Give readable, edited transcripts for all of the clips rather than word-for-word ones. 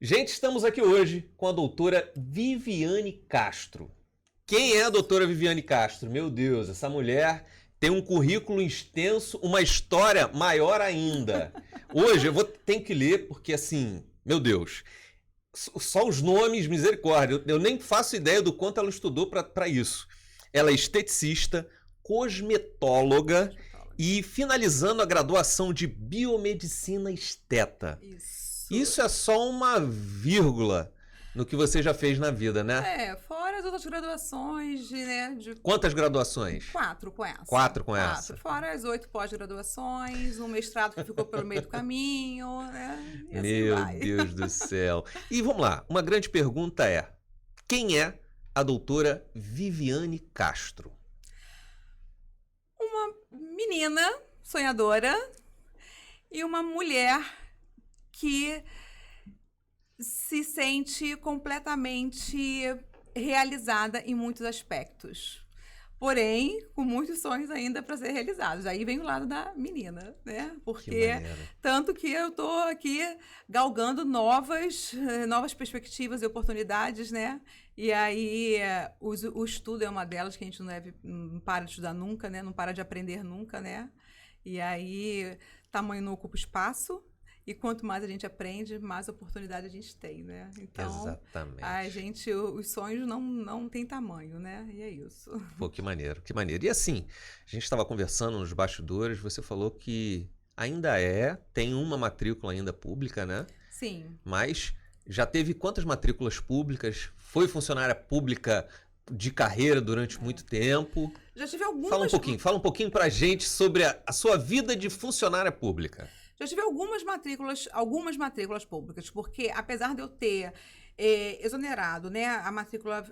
Gente, estamos aqui hoje com a doutora Viviane Castro. Quem é a doutora Viviane Castro? Meu Deus, essa mulher tem um currículo extenso, uma história maior ainda. Hoje tenho que ler porque, assim, meu Deus, só os nomes, misericórdia, eu nem faço ideia do quanto ela estudou para isso. Ela é esteticista, cosmetóloga e finalizando a graduação de biomedicina esteta. Isso é só uma vírgula no que você já fez na vida, né? Fora as outras graduações, né? Quantas graduações? 4 com essa. 4 com essa. Fora as 8 pós-graduações, um mestrado que ficou pelo meio do caminho, né? E Meu assim Deus do céu. E vamos lá, uma grande pergunta é: quem é a doutora Viviane Castro? Uma menina sonhadora e uma mulher que se sente completamente realizada em muitos aspectos. Porém, com muitos sonhos ainda para ser realizados. Aí vem o lado da menina, né? Porque tanto que eu tô aqui galgando novas perspectivas e oportunidades, né? E aí o estudo é uma delas que a gente não para de estudar nunca, né? Não para de aprender nunca, né? E aí tamanho não ocupa espaço. E quanto mais a gente aprende, mais oportunidade a gente tem, né? Então, exatamente. Os sonhos não têm tamanho, né? E é isso. Pô, que maneiro, que maneiro. E assim, a gente estava conversando nos bastidores, você falou que tem uma matrícula ainda pública, né? Sim. Mas já teve quantas matrículas públicas? Foi funcionária pública de carreira durante muito tempo? Já tive algumas... Fala um pouquinho pra gente sobre a sua vida de funcionária pública. Já tive algumas matrículas públicas, porque apesar de eu ter exonerado, né, a matrícula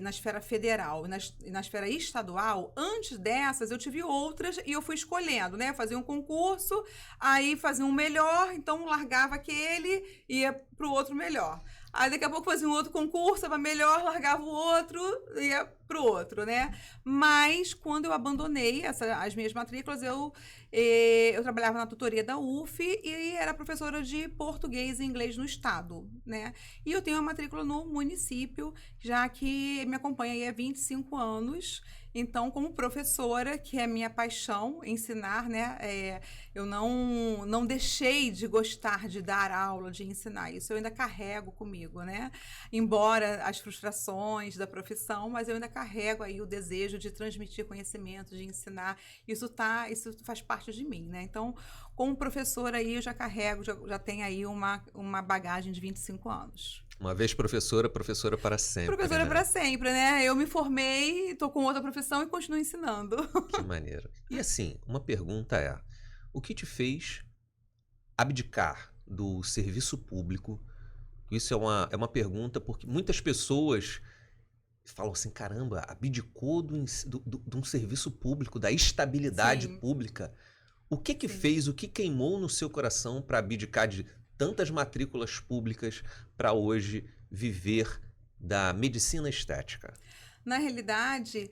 na esfera federal e na esfera estadual, antes dessas eu tive outras e eu fui escolhendo, né, fazia um concurso, aí fazia um melhor, então largava aquele e ia pro outro melhor. Aí daqui a pouco fazia um outro concurso, estava melhor, largava o outro, ia pro outro, né? Mas quando eu abandonei as minhas matrículas, eu trabalhava na tutoria da UF e era professora de português e inglês no estado, né? E eu tenho uma matrícula no município, já que me acompanha aí há 25 anos. Então, como professora, que é minha paixão, ensinar, né? Eu não deixei de gostar de dar aula, de ensinar. Isso eu ainda carrego comigo, né? Embora as frustrações da profissão, mas eu ainda carrego aí o desejo de transmitir conhecimento, de ensinar. Isso faz parte de mim, né? Então, como professora aí, eu já carrego, já tenho aí uma bagagem de 25 anos. Uma vez professora para sempre. Professora para sempre, né? Eu me formei, tô com outra profissão e continuo ensinando. Que maneiro. E assim, uma pergunta é: o que te fez abdicar do serviço público? Isso é uma pergunta porque muitas pessoas falam assim: caramba, abdicou de um serviço público, da estabilidade pública. O que fez, o que queimou no seu coração para abdicar de tantas matrículas públicas para hoje viver da medicina estética? Na realidade,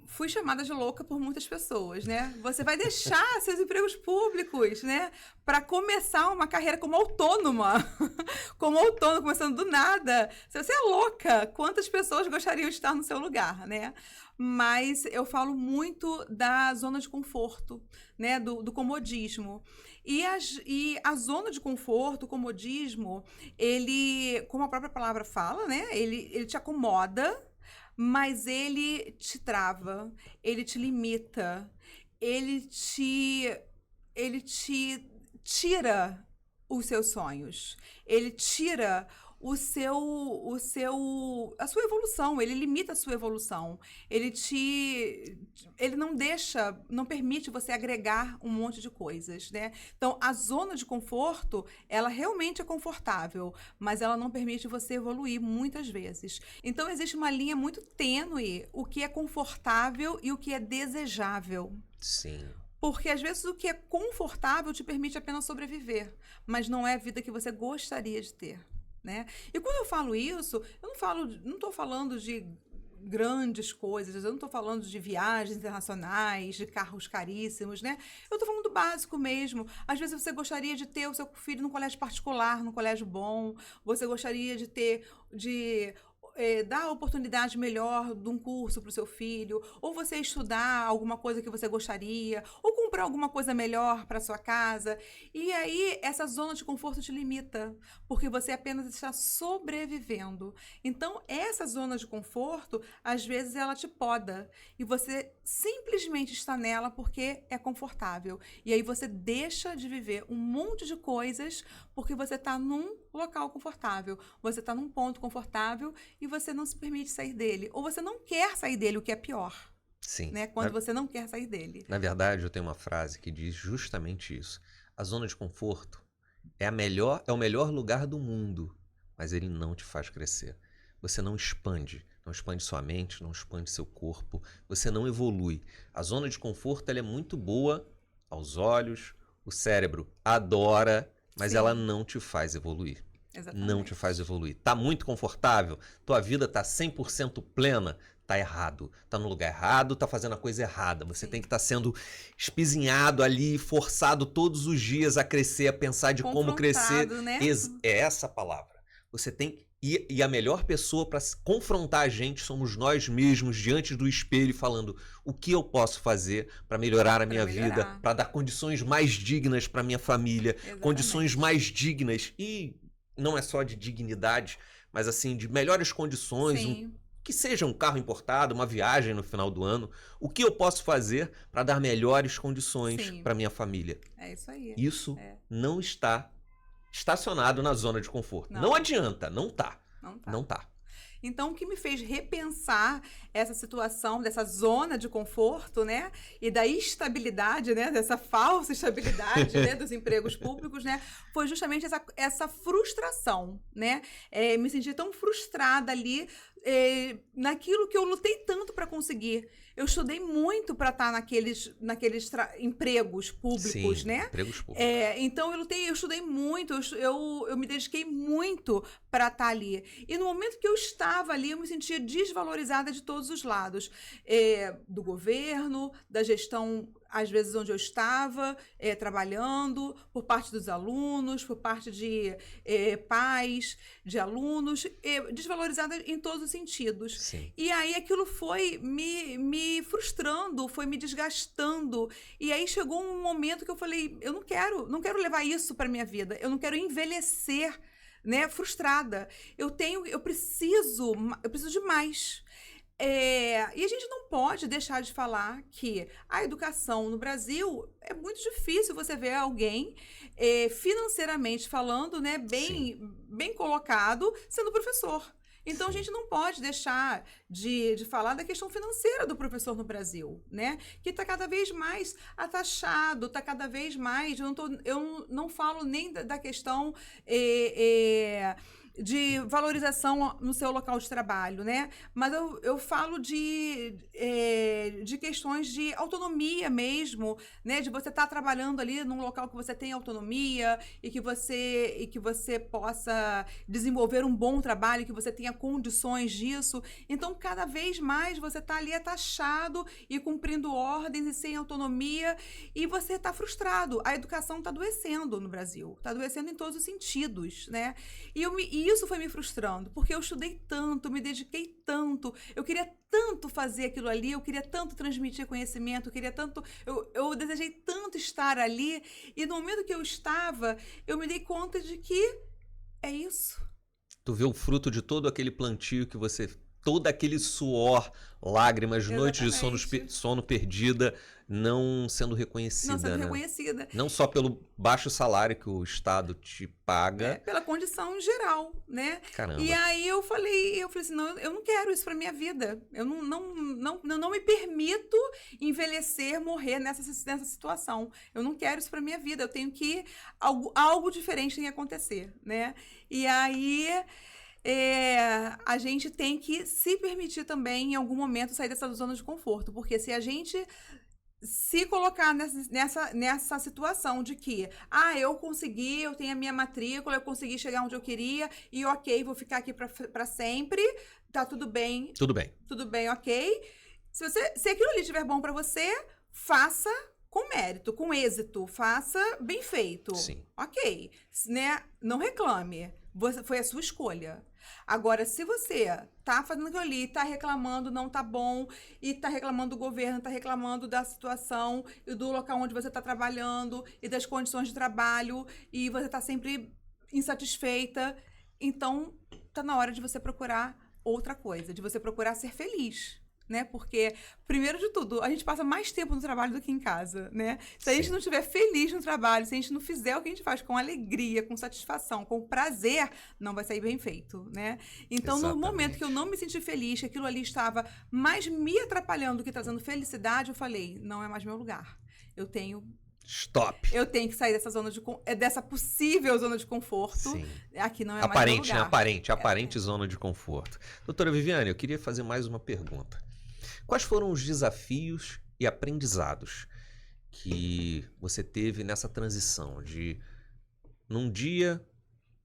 fui chamada de louca por muitas pessoas, né? Você vai deixar seus empregos públicos, né? Para começar uma carreira como autônoma. Como autônoma, começando do nada. Você é louca. Quantas pessoas gostariam de estar no seu lugar, né? Mas eu falo muito da zona de conforto, né? Do comodismo. E a zona de conforto, o comodismo, ele, como a própria palavra fala, né? Ele te acomoda, mas ele te trava, ele te limita, ele te tira os seus sonhos, ele tira a sua evolução, ele limita a sua evolução, ele não permite você agregar um monte de coisas, né? Então, a zona de conforto, ela realmente é confortável, mas ela não permite você evoluir muitas vezes. Então, existe uma linha muito tênue, o que é confortável e o que é desejável. Sim. Porque às vezes o que é confortável te permite apenas sobreviver, mas não é a vida que você gostaria de ter. Né? E quando eu falo isso, eu não estou falando de grandes coisas, eu não estou falando de viagens internacionais, de carros caríssimos, né? Eu estou falando do básico mesmo. Às vezes você gostaria de ter o seu filho num colégio particular, num colégio bom, você gostaria de ter, dar a oportunidade melhor de um curso para o seu filho, ou você estudar alguma coisa que você gostaria, ou comprar alguma coisa melhor para sua casa. E aí, essa zona de conforto te limita, porque você apenas está sobrevivendo. Então, essa zona de conforto, às vezes, ela te poda. E você simplesmente está nela porque é confortável. E aí você deixa de viver um monte de coisas porque você está num local confortável. Você está num ponto confortável e você não se permite sair dele. Ou você não quer sair dele, o que é pior. Sim. Né? Quando você não quer sair dele. Na verdade, eu tenho uma frase que diz justamente isso. A zona de conforto é o melhor lugar do mundo, mas ele não te faz crescer. Você não expande sua mente, não expande seu corpo, você não evolui. A zona de conforto ela é muito boa aos olhos, o cérebro adora, mas Sim. ela não te faz evoluir. Exatamente. Não te faz evoluir. Tá muito confortável, tua vida tá 100% plena, tá errado. Tá no lugar errado, tá fazendo a coisa errada. Você tem que estar sendo espizinhado ali, forçado todos os dias a crescer, a pensar de como crescer. Né? É essa a palavra. Você tem... E a melhor pessoa para confrontar a gente somos nós mesmos diante do espelho falando o que eu posso fazer para melhorar a minha vida, para dar condições mais dignas para minha família, Exatamente. Condições mais dignas e não é só de dignidade, mas assim de melhores condições, que seja um carro importado, uma viagem no final do ano, o que eu posso fazer para dar melhores condições para minha família? É isso aí. Isso não está estacionado na zona de conforto. Não adianta, não tá. Não tá. Então, o que me fez repensar essa situação, dessa zona de conforto, né? E da estabilidade, né? Dessa falsa estabilidade, né? Dos empregos públicos, né? Foi justamente essa frustração, né? Me senti tão frustrada ali naquilo que eu lutei tanto para conseguir. Eu estudei muito para estar naqueles empregos públicos, né? Empregos públicos. Então, eu estudei muito, eu me dediquei muito para estar ali. E no momento que eu estava ali, eu me sentia desvalorizada de todos os lados. Do governo, da gestão, às vezes, onde eu estava trabalhando, por parte dos alunos, por parte de pais, de alunos, desvalorizada em todos os sentidos. Sim. E aí aquilo foi me frustrando, foi me desgastando. E aí chegou um momento que eu falei, eu não quero levar isso para minha vida, eu não quero envelhecer, né, frustrada. Eu preciso de mais. E a gente não pode deixar de falar que a educação no Brasil é muito difícil você ver alguém financeiramente falando, né, bem colocado, sendo professor. Então, a gente não pode deixar de falar da questão financeira do professor no Brasil, né? Que está cada vez mais ataxado, está cada vez mais... Eu não falo nem da questão... de valorização no seu local de trabalho, né? Mas eu falo de questões de autonomia mesmo, né? De você estar trabalhando ali num local que você tem autonomia e que você possa desenvolver um bom trabalho, que você tenha condições disso. Então, cada vez mais você está ali ataxado e cumprindo ordens e sem autonomia e você está frustrado. A educação está adoecendo no Brasil, está adoecendo em todos os sentidos, né? E isso foi me frustrando, porque eu estudei tanto, me dediquei tanto, eu queria tanto fazer aquilo ali, eu queria tanto transmitir conhecimento, eu desejei tanto estar ali, e no momento que eu estava, eu me dei conta de que é isso. Tu vê o fruto de todo aquele plantio que você... Todo aquele suor, lágrimas, noites de sono perdida, não sendo reconhecida. Não sendo reconhecida. Não só pelo baixo salário que o Estado te paga. Pela condição em geral, né? Caramba. E aí eu falei assim, não, eu não quero isso pra minha vida. Eu não me permito envelhecer, morrer nessa situação. Eu não quero isso pra minha vida. Eu tenho que... Algo diferente tem que acontecer, né? E aí... a gente tem que se permitir também, em algum momento, sair dessa zona de conforto. Porque se a gente se colocar nessa situação de que, eu consegui, eu tenho a minha matrícula, eu consegui chegar onde eu queria, e ok, vou ficar aqui para sempre, tá tudo bem. Tudo bem. Tudo bem, ok. Se aquilo ali estiver bom para você, faça com mérito, com êxito, faça bem feito. Sim. Ok, né? Não reclame, foi a sua escolha. Agora, se você tá fazendo aquilo ali, tá reclamando, não tá bom, e tá reclamando do governo, tá reclamando da situação e do local onde você tá trabalhando e das condições de trabalho, e você tá sempre insatisfeita, então tá na hora de você procurar outra coisa, de você procurar ser feliz. Né? Porque, primeiro de tudo, a gente passa mais tempo no trabalho do que em casa, né? Se a gente não estiver feliz no trabalho, se a gente não fizer o que a gente faz com alegria, com satisfação, com prazer, não vai sair bem feito, né? Então, no momento que eu não me senti feliz, que aquilo ali estava mais me atrapalhando do que trazendo felicidade, eu falei, não é mais meu lugar. Stop. Eu tenho que sair dessa possível zona de conforto. Sim. Aqui não é mais meu lugar. Aparente zona de conforto. Doutora Viviane, eu queria fazer mais uma pergunta. Quais foram os desafios e aprendizados que você teve nessa transição de, num dia,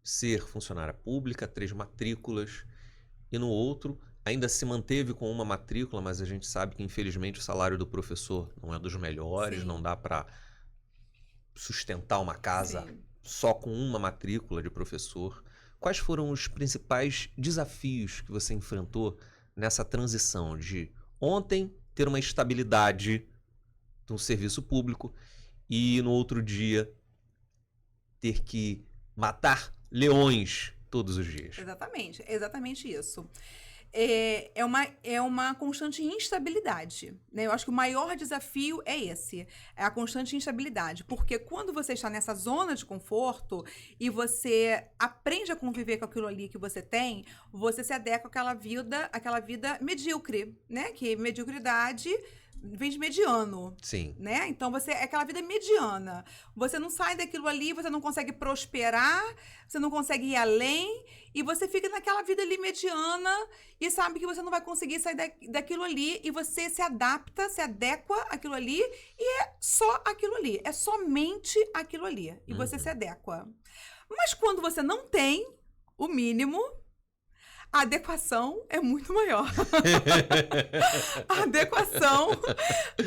ser funcionária pública, 3 matrículas, e no outro, ainda se manteve com uma matrícula, mas a gente sabe que, infelizmente, o salário do professor não é dos melhores, Sim. não dá para sustentar uma casa Sim. só com uma matrícula de professor. Quais foram os principais desafios que você enfrentou nessa transição de ontem ter uma estabilidade no serviço público e no outro dia ter que matar leões todos os dias? Exatamente isso. É uma constante instabilidade, né? Eu acho que o maior desafio é esse, é a constante instabilidade, porque quando você está nessa zona de conforto e você aprende a conviver com aquilo ali que você tem, você se adequa àquela vida medíocre, né? Que mediocridade vem de mediano. Sim. Né? Então, é aquela vida mediana. Você não sai daquilo ali, você não consegue prosperar, você não consegue ir além, e você fica naquela vida ali mediana e sabe que você não vai conseguir sair daquilo ali, e você se adequa àquilo ali, e é só aquilo ali, é somente aquilo ali, e você se adequa. Mas quando você não tem o mínimo, a adequação é muito maior. A adequação,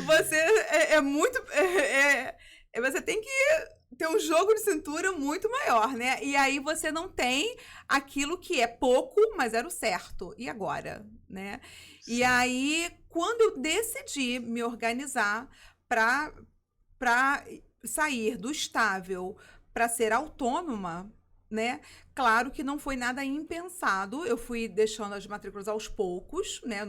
você tem que ter um jogo de cintura muito maior, né? E aí você não tem aquilo que é pouco, mas era o certo. E agora, né? Sim. E aí, quando eu decidi me organizar para sair do estável para ser autônoma, né? Claro que não foi nada impensado, eu fui deixando as matrículas aos poucos, né?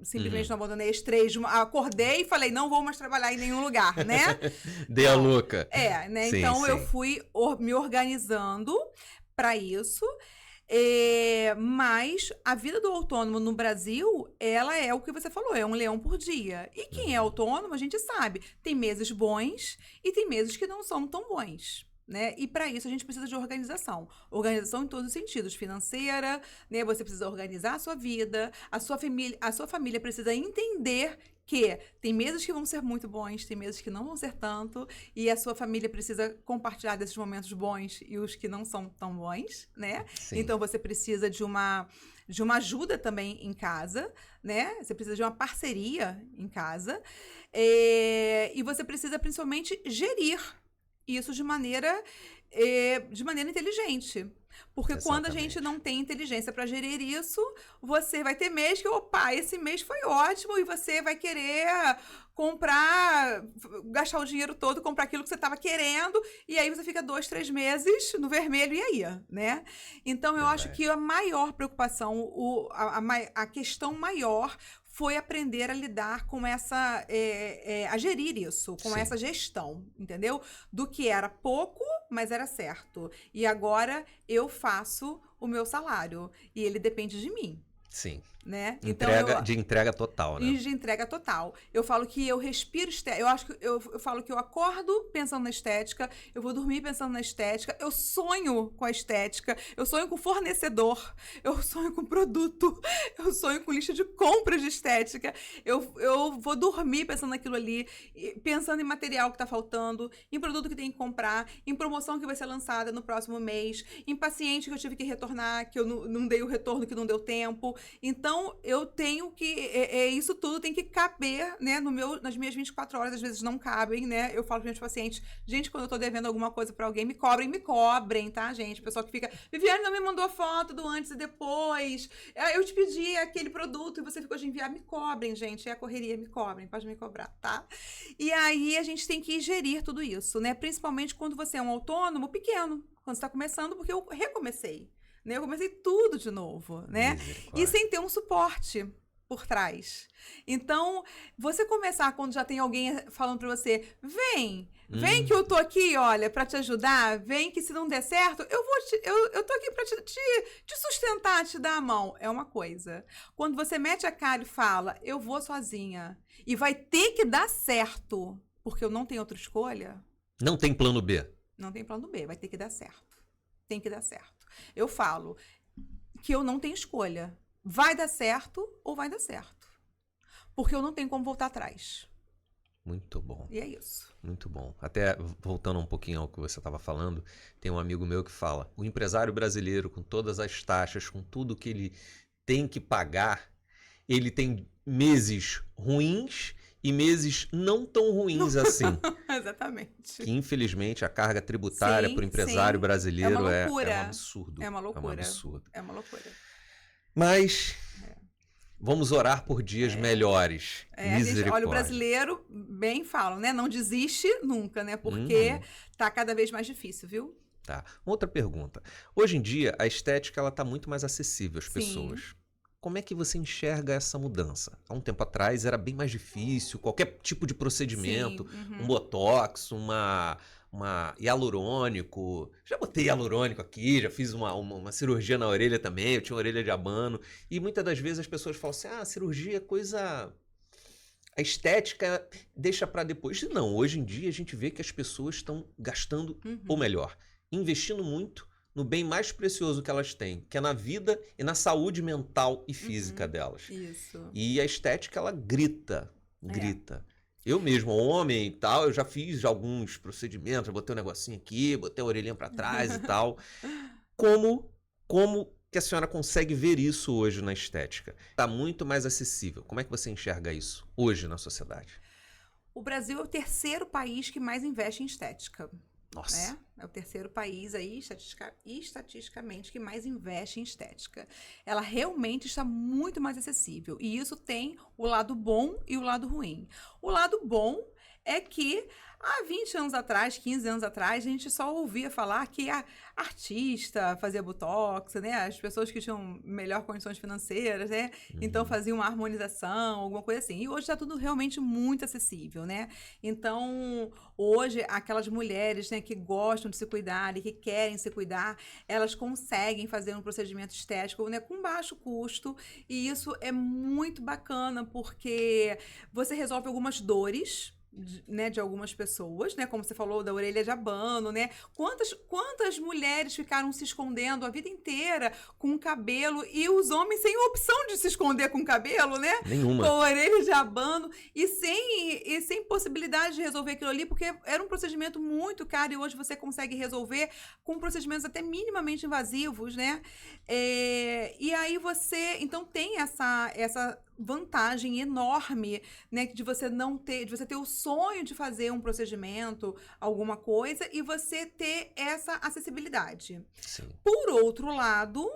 Simplesmente não abandonei as 3, acordei e falei, não vou mais trabalhar em nenhum lugar, né? Dei a louca. Né? Sim, então, sim. Eu fui me organizando para isso, mas a vida do autônomo no Brasil, ela é o que você falou, é um leão por dia. E quem é autônomo, a gente sabe, tem meses bons e tem meses que não são tão bons. Né? E para isso a gente precisa de organização em todos os sentidos, financeira, né? Você precisa organizar a sua vida, a sua família precisa entender que tem meses que vão ser muito bons, tem meses que não vão ser tanto, e a sua família precisa compartilhar desses momentos bons e os que não são tão bons, né? Sim. Então você precisa de uma ajuda também em casa, né? Você precisa de uma parceria em casa, e você precisa principalmente gerir isso de maneira inteligente. Porque exatamente. Quando a gente não tem inteligência para gerir isso, você vai ter mês que, esse mês foi ótimo, e você vai querer gastar o dinheiro todo, comprar aquilo que você estava querendo, e aí você fica 2, 3 meses no vermelho, e aí, né? Então, eu acho que a maior preocupação, a questão maior foi aprender a lidar com a gerir isso, com Sim. essa gestão, entendeu? Do que era pouco, mas era certo. E agora eu faço o meu salário, e ele depende de mim. Sim. Né? De entrega total, né? De entrega total. Eu falo que eu respiro estética. Eu acho que eu falo que eu acordo pensando na estética, eu vou dormir pensando na estética, eu sonho com a estética, eu sonho com fornecedor, eu sonho com produto, eu sonho com lista de compras de estética, eu vou dormir pensando naquilo ali, pensando em material que tá faltando, em produto que tem que comprar, em promoção que vai ser lançada no próximo mês, em paciente que eu tive que retornar, que eu não dei o retorno, que não deu tempo. Então, eu tenho que... isso tudo tem que caber, né, nas minhas 24 horas, às vezes não cabem, né? Eu falo para os meus pacientes, gente, quando eu tô devendo alguma coisa para alguém, me cobrem, tá, gente? O pessoal que fica, Viviane não me mandou foto do antes e depois, eu te pedi aquele produto e você ficou de enviar, me cobrem, gente, é a correria, me cobrem, pode me cobrar, tá? E aí, a gente tem que gerir tudo isso, né? Principalmente quando você é um autônomo pequeno, quando você tá começando, porque eu recomecei. Né? Eu comecei tudo de novo, né? E sem ter um suporte por trás. Então, você começar quando já tem alguém falando pra você, vem que eu tô aqui, olha, pra te ajudar, vem que se não der certo, eu tô aqui pra te sustentar, te dar a mão. É uma coisa. Quando você mete a cara e fala, eu vou sozinha, e vai ter que dar certo, porque eu não tenho outra escolha. Não tem plano B. Não tem plano B, vai ter que dar certo. Tem que dar certo. Eu falo que eu não tenho escolha. Vai dar certo ou vai dar certo. Porque eu não tenho como voltar atrás. Muito bom. E é isso. Muito bom. Até voltando um pouquinho ao que você estava falando, tem um amigo meu que fala, o empresário brasileiro, com todas as taxas, com tudo que ele tem que pagar, ele tem meses ruins e meses não tão ruins assim. Exatamente. Que, infelizmente, a carga tributária para o empresário brasileiro é um absurdo. É uma loucura. É um absurdo. É uma loucura. Mas vamos orar por dias melhores. Misericórdia. Olha, o brasileiro, bem falam, né? Não desiste nunca, né? Porque tá cada vez mais difícil, viu? Tá. Outra pergunta. Hoje em dia, a estética ela tá muito mais acessível às pessoas. Como é que você enxerga essa mudança? Há um tempo atrás era bem mais difícil, qualquer tipo de procedimento, um botox, uma hialurônico. Já botei hialurônico aqui, já fiz uma cirurgia na orelha também, eu tinha uma orelha de abano. E muitas das vezes as pessoas falam assim, a cirurgia é coisa... A estética deixa para depois. Não, hoje em dia a gente vê que as pessoas estão gastando, ou melhor, investindo muito no bem mais precioso que elas têm, que é na vida e na saúde mental e física delas. Isso. E a estética, ela grita. Eu mesmo, homem e tal, eu já fiz alguns procedimentos, já botei um negocinho aqui, botei a orelhinha para trás e tal. Como que a senhora consegue ver isso hoje na estética? Está muito mais acessível. Como é que você enxerga isso hoje na sociedade? O Brasil é o terceiro país que mais investe em estética. Nossa. Né? É o terceiro país aí, estatisticamente, que mais investe em estética. Ela realmente está muito mais acessível. E isso tem o lado bom e o lado ruim. O lado bom é que há 20 anos atrás, 15 anos atrás, a gente só ouvia falar que a artista fazia botox, né? As pessoas que tinham melhor condições financeiras, né? Então faziam uma harmonização, alguma coisa assim. E hoje está tudo realmente muito acessível, né? Então, hoje, aquelas mulheres, né, que gostam de se cuidar e que querem se cuidar, elas conseguem fazer um procedimento estético, né, com baixo custo. E isso é muito bacana, porque você resolve algumas dores, né, de algumas pessoas, né, como você falou da orelha de abano, né, quantas mulheres ficaram se escondendo a vida inteira com o cabelo e os homens sem opção de se esconder com o cabelo, né, Nenhuma. com a orelha de abano e sem possibilidade de resolver aquilo ali, porque era um procedimento muito caro e hoje você consegue resolver com procedimentos até minimamente invasivos, né, e aí você, então tem essa vantagem enorme, né, de você ter o sonho de fazer um procedimento, alguma coisa, e você ter essa acessibilidade. Sim. Por outro lado,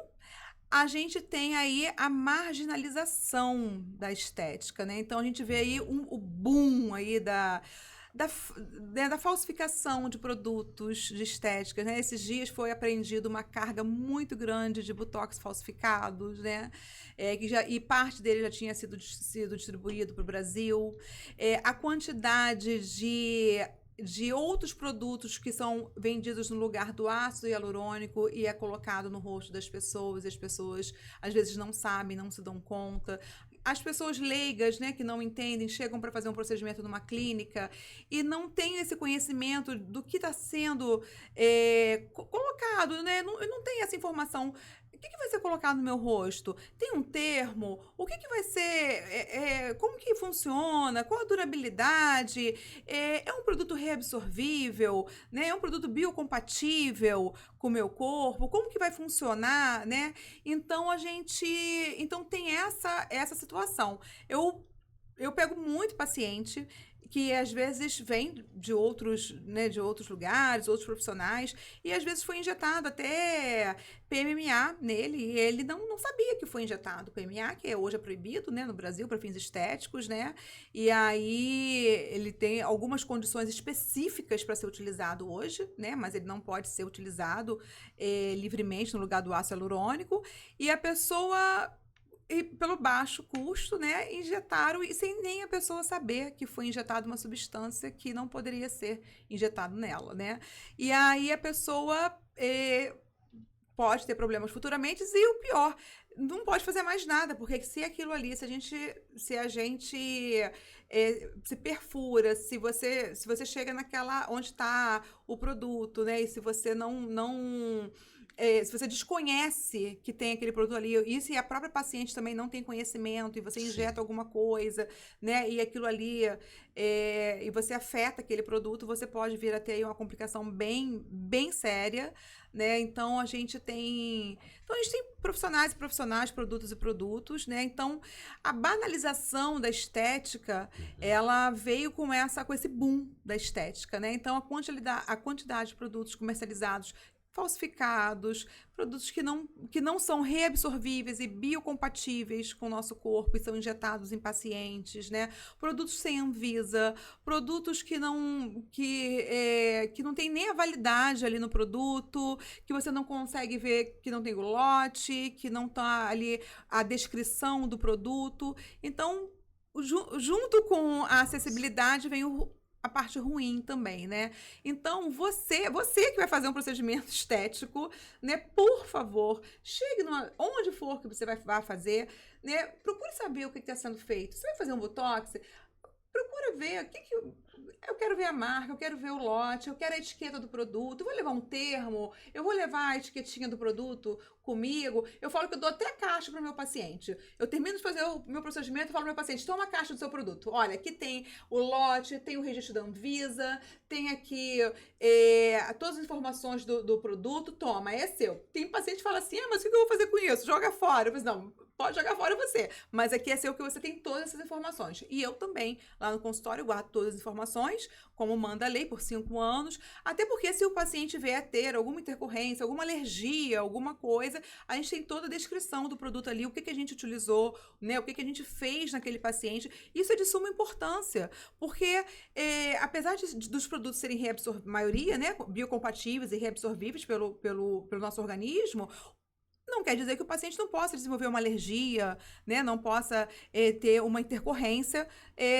a gente tem aí a marginalização da estética, né? Então a gente vê aí o boom aí da falsificação de produtos de estética, né? Esses dias foi apreendida uma carga muito grande de botox falsificados, né? E parte dele já tinha sido distribuído para o Brasil. A quantidade de de outros produtos que são vendidos no lugar do ácido hialurônico e é colocado no rosto das pessoas, e as pessoas às vezes não sabem, não se dão conta. As pessoas leigas, né, que não entendem, chegam para fazer um procedimento numa clínica e não têm esse conhecimento do que está sendo colocado, né? Não tem essa informação. O que vai ser colocado no meu rosto? Tem um termo? O que vai ser? Como que funciona? Qual a durabilidade? É um produto reabsorvível? Né? É um produto biocompatível com o meu corpo? Como que vai funcionar? Né? Então, então tem essa situação. Eu pego muito paciente que às vezes vem de outros, né, de outros lugares, outros profissionais, e às vezes foi injetado até PMMA nele, e ele não sabia que foi injetado PMMA, que hoje é proibido, né, no Brasil para fins estéticos, né? E aí ele tem algumas condições específicas para ser utilizado hoje, né? Mas ele não pode ser utilizado livremente no lugar do ácido hialurônico, e a pessoa pelo baixo custo, né, injetaram e sem nem a pessoa saber que foi injetada uma substância que não poderia ser injetado nela, né? E aí a pessoa pode ter problemas futuramente e o pior, não pode fazer mais nada, porque se aquilo ali, se a gente se perfura, se você chega naquela onde está o produto, né, e se você se você desconhece que tem aquele produto ali, e se a própria paciente também não tem conhecimento, e você injeta alguma coisa, né, e aquilo ali, e você afeta aquele produto, você pode vir a ter aí uma complicação bem, bem séria, né, então a gente tem profissionais e profissionais, produtos e produtos, né, então a banalização da estética, ela veio com esse boom da estética, né, então a quantidade de produtos comercializados falsificados, produtos que não são reabsorvíveis e biocompatíveis com o nosso corpo e são injetados em pacientes, né? Produtos sem Anvisa, produtos que não tem nem a validade ali no produto, que você não consegue ver que não tem o lote, que não está ali a descrição do produto. Então, junto com a acessibilidade vem a parte ruim também, né? Então, você que vai fazer um procedimento estético, né? Por favor, chegue onde for que você vai fazer, né? Procure saber o que está sendo feito. Você vai fazer um botox? Procura ver eu quero ver a marca, eu quero ver o lote, eu quero a etiqueta do produto, eu vou levar um termo, eu vou levar a etiquetinha do produto comigo. Eu falo que eu dou até caixa para o meu paciente. Eu termino de fazer o meu procedimento e falo para o meu paciente, toma a caixa do seu produto. Olha, aqui tem o lote, tem o registro da Anvisa, tem aqui todas as informações do produto, toma, é seu. Tem paciente que fala assim, mas o que eu vou fazer com isso? Joga fora. Eu falo, não, pode jogar fora você, mas aqui é seu que você tem todas essas informações. E eu também, lá no consultório, guardo todas as informações, como manda a lei, por 5 anos, até porque se o paciente vier a ter alguma intercorrência, alguma alergia, alguma coisa, a gente tem toda a descrição do produto ali, o que a gente utilizou, né, o que a gente fez naquele paciente. Isso é de suma importância, porque apesar dos produtos serem maioria, né, biocompatíveis e reabsorvíveis pelo nosso organismo, não quer dizer que o paciente não possa desenvolver uma alergia, né? Não possa ter uma intercorrência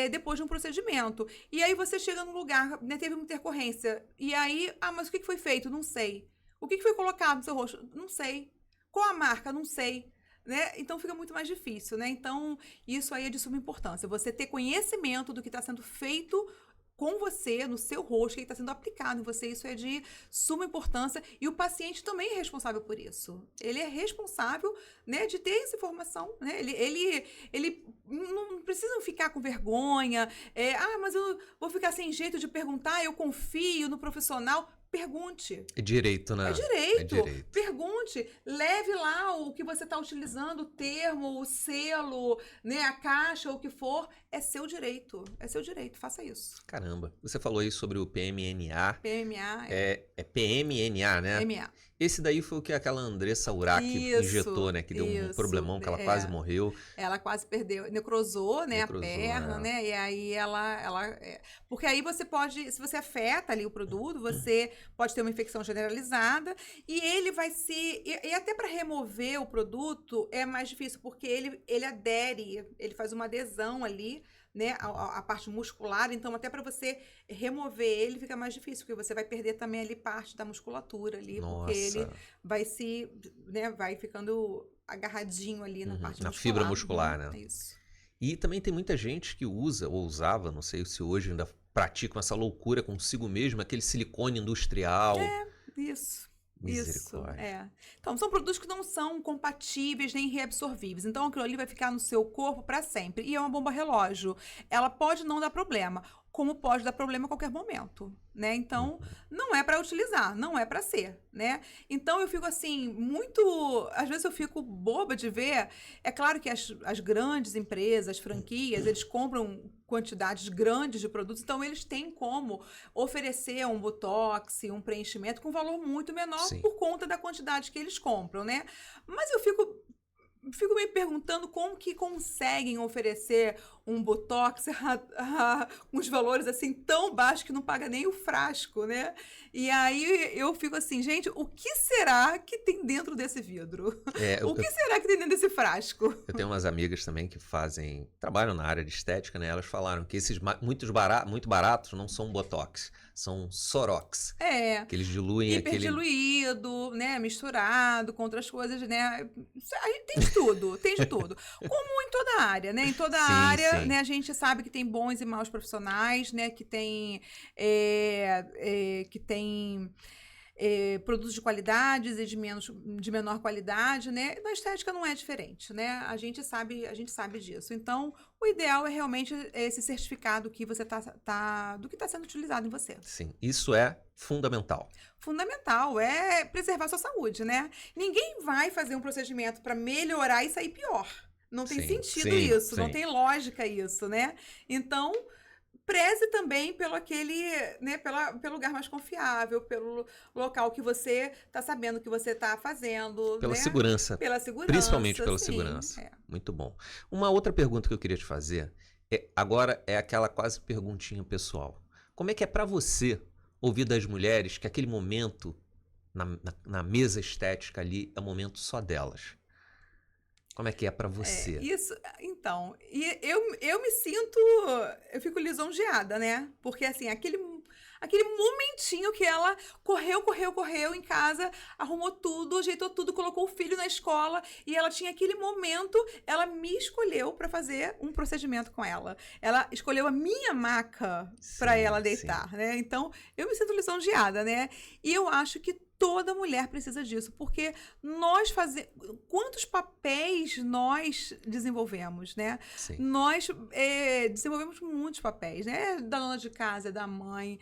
depois de um procedimento. E aí você chega num lugar, né, teve uma intercorrência, e aí, mas o que foi feito? Não sei. O que foi colocado no seu rosto? Não sei. Qual a marca? Não sei. Né? Então fica muito mais difícil, né? Então isso aí é de suma importância. Você ter conhecimento do que está sendo feito com você, no seu rosto, que está sendo aplicado em você, isso é de suma importância, e o paciente também é responsável por isso. Ele é responsável, né, de ter essa informação, né? Ele não precisa ficar com vergonha, mas eu vou ficar sem jeito de perguntar, eu confio no profissional. Pergunte. É direito, né? É direito. Pergunte. Leve lá o que você está utilizando, o termo, o selo, né, a caixa, o que for. É seu direito. É seu direito. Faça isso. Caramba. Você falou aí sobre o PMNA. PMA. É PMNA, né? PMA. Esse daí foi o que aquela Andressa Urach injetou, né? Que deu um problemão, que ela quase morreu. Ela quase perdeu, necrosou, né? A perna, né? E aí porque aí você pode, se você afeta ali o produto, você pode ter uma infecção generalizada e ele vai e até para remover o produto é mais difícil, porque ele adere, ele faz uma adesão ali, né, a parte muscular, então até para você remover ele fica mais difícil, porque você vai perder também ali parte da musculatura ali, porque ele Nossa. vai se, né, vai ficando agarradinho ali na parte Na muscular. fibra muscular, né? Isso. E também tem muita gente que usa, ou usava, não sei se hoje ainda praticam essa loucura consigo mesmo, aquele silicone industrial. Isso. Isso, Misericórdia. é. Então, são produtos que não são compatíveis nem reabsorvíveis. Então, aquilo ali vai ficar no seu corpo para sempre. E é uma bomba relógio. Ela pode não dar problema, como pode dar problema a qualquer momento, né? Então, não é para utilizar, não é para ser, né? Então, eu fico assim, muito... Às vezes eu fico boba de ver. É claro que as grandes empresas, as franquias, eles compram quantidades grandes de produtos, então eles têm como oferecer um botox, um preenchimento com valor muito menor Sim. por conta da quantidade que eles compram, né? Mas eu fico me perguntando como que conseguem oferecer um botox com os valores assim tão baixos que não paga nem o frasco, né? E aí eu fico assim, gente, o que será que tem dentro desse vidro? O que será que tem dentro desse frasco? Eu tenho umas amigas também que trabalham na área de estética, né? Elas falaram que esses muito baratos não são botox, são Sorox. É. Que eles diluem hiperdiluído, né? Misturado com outras coisas, né? Tem de tudo, tem de tudo. Como em toda área, né? Em toda área, né? A gente sabe que tem bons e maus profissionais, né? Que tem produtos de qualidade e de menor qualidade, né? Na estética não é diferente, né? A gente sabe disso. Então, o ideal é realmente esse certificado que você do que está sendo utilizado em você. Sim, isso é fundamental. Fundamental, é preservar a sua saúde, né? Ninguém vai fazer um procedimento para melhorar e sair pior. Não tem sentido isso, não tem lógica isso, né? Então, preze também pelo lugar mais confiável, pelo local que você está sabendo que você está fazendo. Pela né? segurança. Pela segurança. Principalmente pela segurança. É. Muito bom. Uma outra pergunta que eu queria te fazer, agora é aquela quase perguntinha pessoal. Como é que é para você ouvir das mulheres que aquele momento na mesa estética ali é um momento só delas? Como é que é pra você? Então, e eu me sinto, eu fico lisonjeada, né? Porque assim, aquele momentinho que ela correu em casa, arrumou tudo, ajeitou tudo, colocou o filho na escola e ela tinha aquele momento, ela me escolheu para fazer um procedimento com ela. Ela escolheu a minha maca para ela deitar, né? Então, eu me sinto lisonjeada, né? E eu acho que toda mulher precisa disso, porque quantos papéis nós desenvolvemos, né? Sim. Nós desenvolvemos muitos papéis, né? Da dona de casa, da mãe,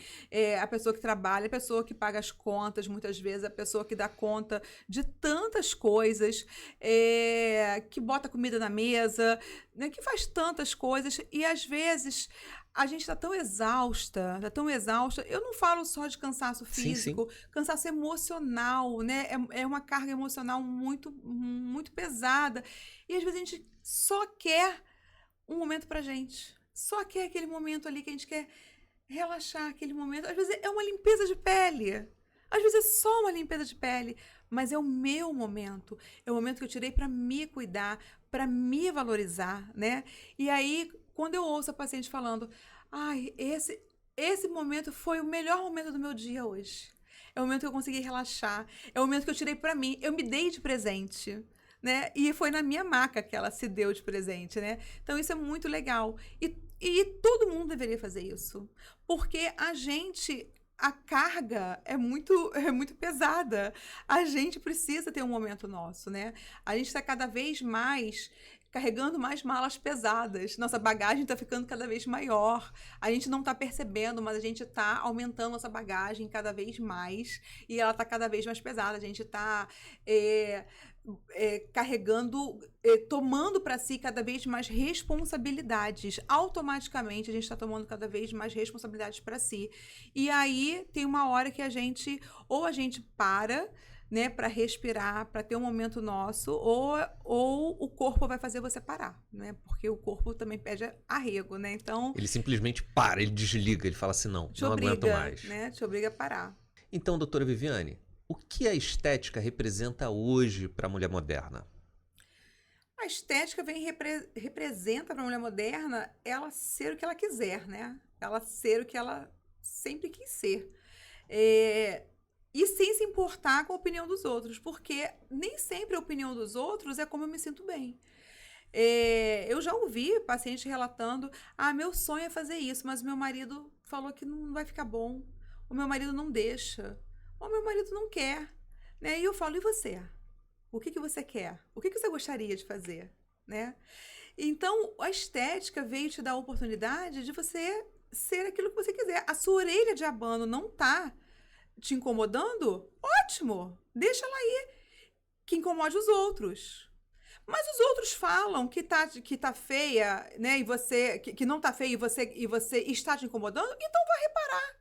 a pessoa que trabalha, a pessoa que paga as contas, muitas vezes, a pessoa que dá conta de tantas coisas, que bota comida na mesa, né? Que faz tantas coisas e, às vezes, a gente está tão exausta. Eu não falo só de cansaço físico, cansaço emocional, né? É uma carga emocional muito, muito pesada. E às vezes a gente só quer um momento pra gente. Só quer aquele momento ali que a gente quer relaxar, aquele momento. Às vezes é uma limpeza de pele. Às vezes é só uma limpeza de pele. Mas é o meu momento. É o momento que eu tirei para me cuidar, para me valorizar, né? E aí, quando eu ouço a paciente falando, esse momento foi o melhor momento do meu dia hoje. É o momento que eu consegui relaxar. É o momento que eu tirei para mim. Eu me dei de presente, né? E foi na minha maca que ela se deu de presente, né? Então, isso é muito legal. E todo mundo deveria fazer isso. Porque a carga é muito pesada. A gente precisa ter um momento nosso, né? A gente está cada vez mais carregando mais malas pesadas. Nossa bagagem está ficando cada vez maior. A gente não está percebendo, mas a gente está aumentando nossa bagagem cada vez mais e ela está cada vez mais pesada. A gente está carregando, tomando para si cada vez mais responsabilidades. Automaticamente a gente está tomando cada vez mais responsabilidades para si. E aí tem uma hora que a gente para, né, para respirar, para ter um momento nosso, ou o corpo vai fazer você parar, né? Porque o corpo também pede arrego, né? Então ele simplesmente para, ele desliga, ele fala assim, não aguento mais, né? Te obriga a parar. Então, doutora Viviane, o que a estética representa hoje para a mulher moderna? A estética representa para a mulher moderna ela ser o que ela quiser, né? Ela ser o que ela sempre quis ser. E sem se importar com a opinião dos outros, porque nem sempre a opinião dos outros é como eu me sinto bem. Eu já ouvi pacientes relatando: meu sonho é fazer isso, mas meu marido falou que não vai ficar bom, o meu marido não deixa, o meu marido não quer, né? E eu falo: e você? O que você quer? O que você gostaria de fazer, né? Então, a estética veio te dar a oportunidade de você ser aquilo que você quiser. A sua orelha de abano não tá te incomodando? Ótimo! Deixa ela aí, que incomode os outros. Mas os outros falam que tá feia, né? E você que não tá feia e você está te incomodando, então vai reparar.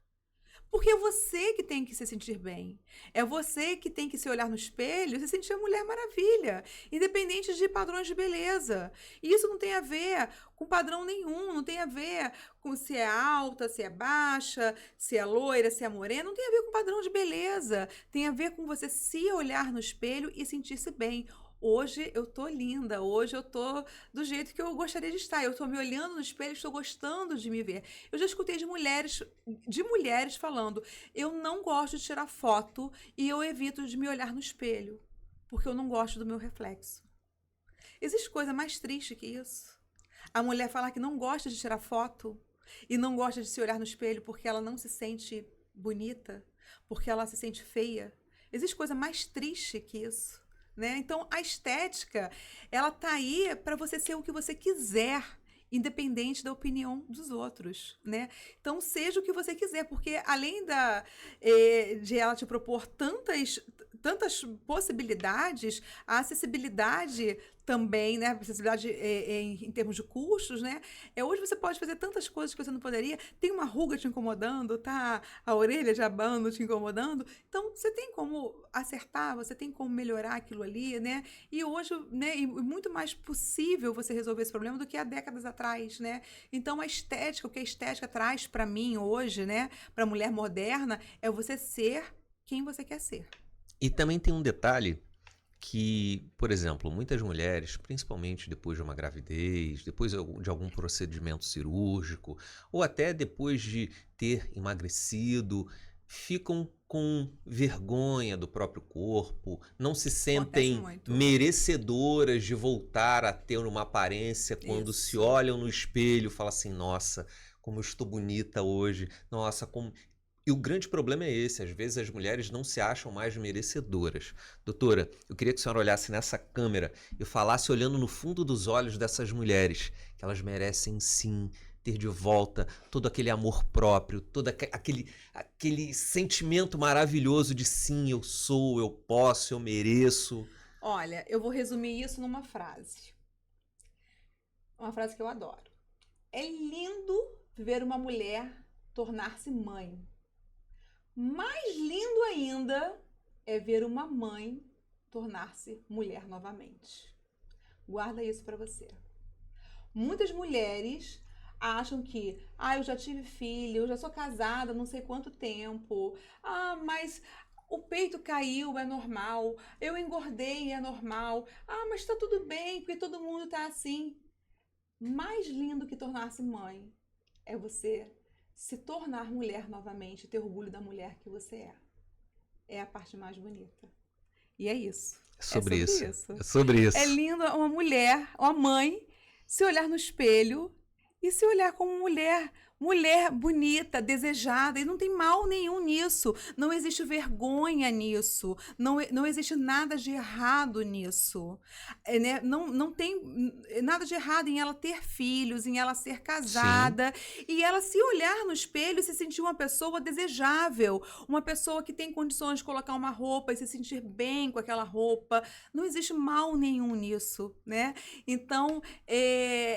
Porque é você que tem que se sentir bem. É você que tem que se olhar no espelho e se sentir a Mulher Maravilha, independente de padrões de beleza. E isso não tem a ver com padrão nenhum, não tem a ver com se é alta, se é baixa, se é loira, se é morena, não tem a ver com padrão de beleza. Tem a ver com você se olhar no espelho e sentir-se bem. Hoje eu tô linda, hoje eu tô do jeito que eu gostaria de estar. Eu tô me olhando no espelho, estou gostando de me ver. Eu já escutei de mulheres falando: eu não gosto de tirar foto e eu evito de me olhar no espelho, porque eu não gosto do meu reflexo. Existe coisa mais triste que isso? A mulher falar que não gosta de tirar foto e não gosta de se olhar no espelho porque ela não se sente bonita, porque ela se sente feia. Existe coisa mais triste que isso? Né? Então, a estética, ela tá aí para você ser o que você quiser, independente da opinião dos outros, né? Então, seja o que você quiser, porque além de ela te propor tantas possibilidades, a acessibilidade também, né? Acessibilidade em termos de custos, né? Hoje você pode fazer tantas coisas que você não poderia. Tem uma ruga te incomodando, tá? A orelha de abano te incomodando. Então, você tem como acertar, você tem como melhorar aquilo ali, né? E hoje, né? E muito mais possível você resolver esse problema do que há décadas atrás, né? Então, a estética, o que a estética traz para mim hoje, né? Para a mulher moderna, é você ser quem você quer ser. E também tem um detalhe que, por exemplo, muitas mulheres, principalmente depois de uma gravidez, depois de algum procedimento cirúrgico, ou até depois de ter emagrecido, ficam com vergonha do próprio corpo, não se sentem merecedoras de voltar a ter uma aparência quando se olham no espelho e falam assim: nossa, como eu estou bonita hoje, nossa, como... E o grande problema é esse, às vezes as mulheres não se acham mais merecedoras. Doutora, eu queria que a senhora olhasse nessa câmera e falasse olhando no fundo dos olhos dessas mulheres, que elas merecem sim ter de volta todo aquele amor próprio, todo aquele sentimento maravilhoso de sim, eu sou, eu posso, eu mereço. Olha, eu vou resumir isso numa frase. Uma frase que eu adoro. É lindo ver uma mulher tornar-se mãe. Mais lindo ainda é ver uma mãe tornar-se mulher novamente. Guarda isso para você. Muitas mulheres acham que, eu já tive filho, eu já sou casada não sei quanto tempo, mas o peito caiu, é normal, eu engordei, é normal, mas tá tudo bem, porque todo mundo tá assim. Mais lindo que tornar-se mãe é você se tornar mulher novamente, ter orgulho da mulher que você é. É a parte mais bonita. E é isso. É sobre isso. É sobre isso. É lindo uma mulher, uma mãe, se olhar no espelho e se olhar como mulher bonita, desejada, e não tem mal nenhum nisso, não existe vergonha nisso, não existe nada de errado nisso, né? Não tem nada de errado em ela ter filhos, em ela ser casada, sim, e ela se olhar no espelho e se sentir uma pessoa desejável, uma pessoa que tem condições de colocar uma roupa e se sentir bem com aquela roupa, não existe mal nenhum nisso, né? Então,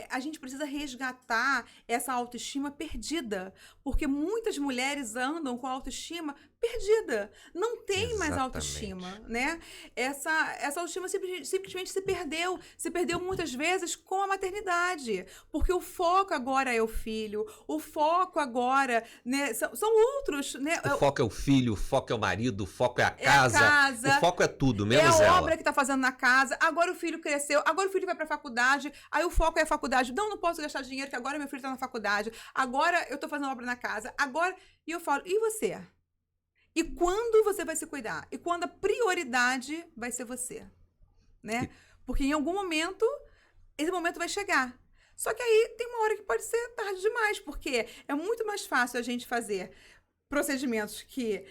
a gente precisa resgatar essa autoestima perdida, porque muitas mulheres andam com a autoestima perdida. Não tem mais Exatamente. autoestima, né? Essa autoestima simplesmente se perdeu. Se perdeu muitas vezes com a maternidade. Porque o foco agora é o filho. O foco agora, né, são outros, né? O foco é o filho, o foco é o marido, o foco é a casa. O foco é tudo, menos ela. É a ela. obra que tá fazendo na casa. Agora o filho cresceu. Agora o filho vai pra faculdade. Aí o foco é a faculdade. Não posso gastar dinheiro, que agora meu filho tá na faculdade. Agora eu tô fazendo obra na casa. Agora... E eu falo, e você? E quando você vai se cuidar? E quando a prioridade vai ser você? Né? Porque em algum momento, esse momento vai chegar. Só que aí tem uma hora que pode ser tarde demais, porque é muito mais fácil a gente fazer procedimentos que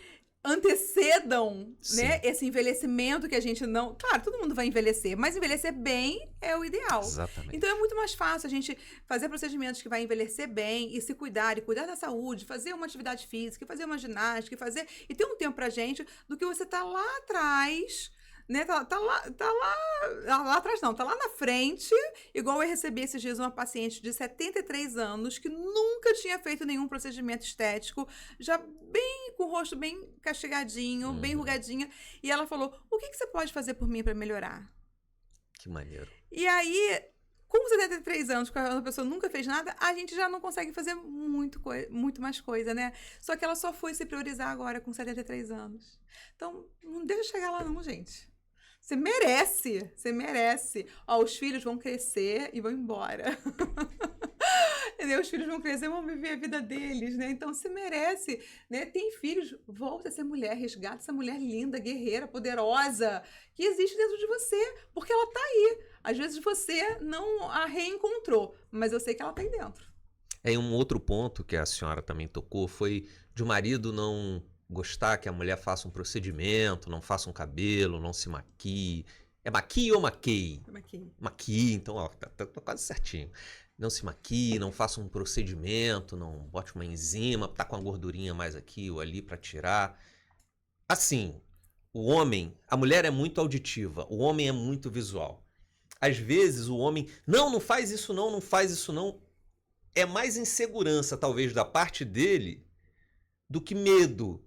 antecedam, né, esse envelhecimento que a gente não... Claro, todo mundo vai envelhecer, mas envelhecer bem é o ideal. Exatamente. Então é muito mais fácil a gente fazer procedimentos que vai envelhecer bem e se cuidar, e cuidar da saúde, fazer uma atividade física, fazer uma ginástica, e ter um tempo pra gente, do que você tá lá atrás... Né? Tá lá atrás não, tá lá na frente, igual eu recebi esses dias uma paciente de 73 anos que nunca tinha feito nenhum procedimento estético, já bem com o rosto bem castigadinho, bem rugadinha, e ela falou, o que você pode fazer por mim para melhorar? Que maneiro. E aí, com 73 anos, quando a pessoa nunca fez nada, a gente já não consegue fazer muito mais coisa, né? Só que ela só foi se priorizar agora com 73 anos. Então, não deixa chegar lá não, gente. Você merece. Ó, os filhos vão crescer e vão embora. Os filhos vão crescer e vão viver a vida deles, né? Então, você merece, né? Tem filhos, volta a ser mulher, resgata essa mulher linda, guerreira, poderosa, que existe dentro de você, porque ela tá aí. Às vezes você não a reencontrou, mas eu sei que ela tá aí dentro. Um outro ponto que a senhora também tocou foi de o marido não gostar que a mulher faça um procedimento, não faça um cabelo, não se maquie. É maquie ou maqueie? Maquie, então ó, tá quase certinho. Não se maquie, não faça um procedimento, não bote uma enzima, tá com a gordurinha mais aqui ou ali para tirar. Assim, a mulher é muito auditiva, o homem é muito visual. Às vezes o homem, não faz isso não faz isso não. É mais insegurança, talvez, da parte dele do que medo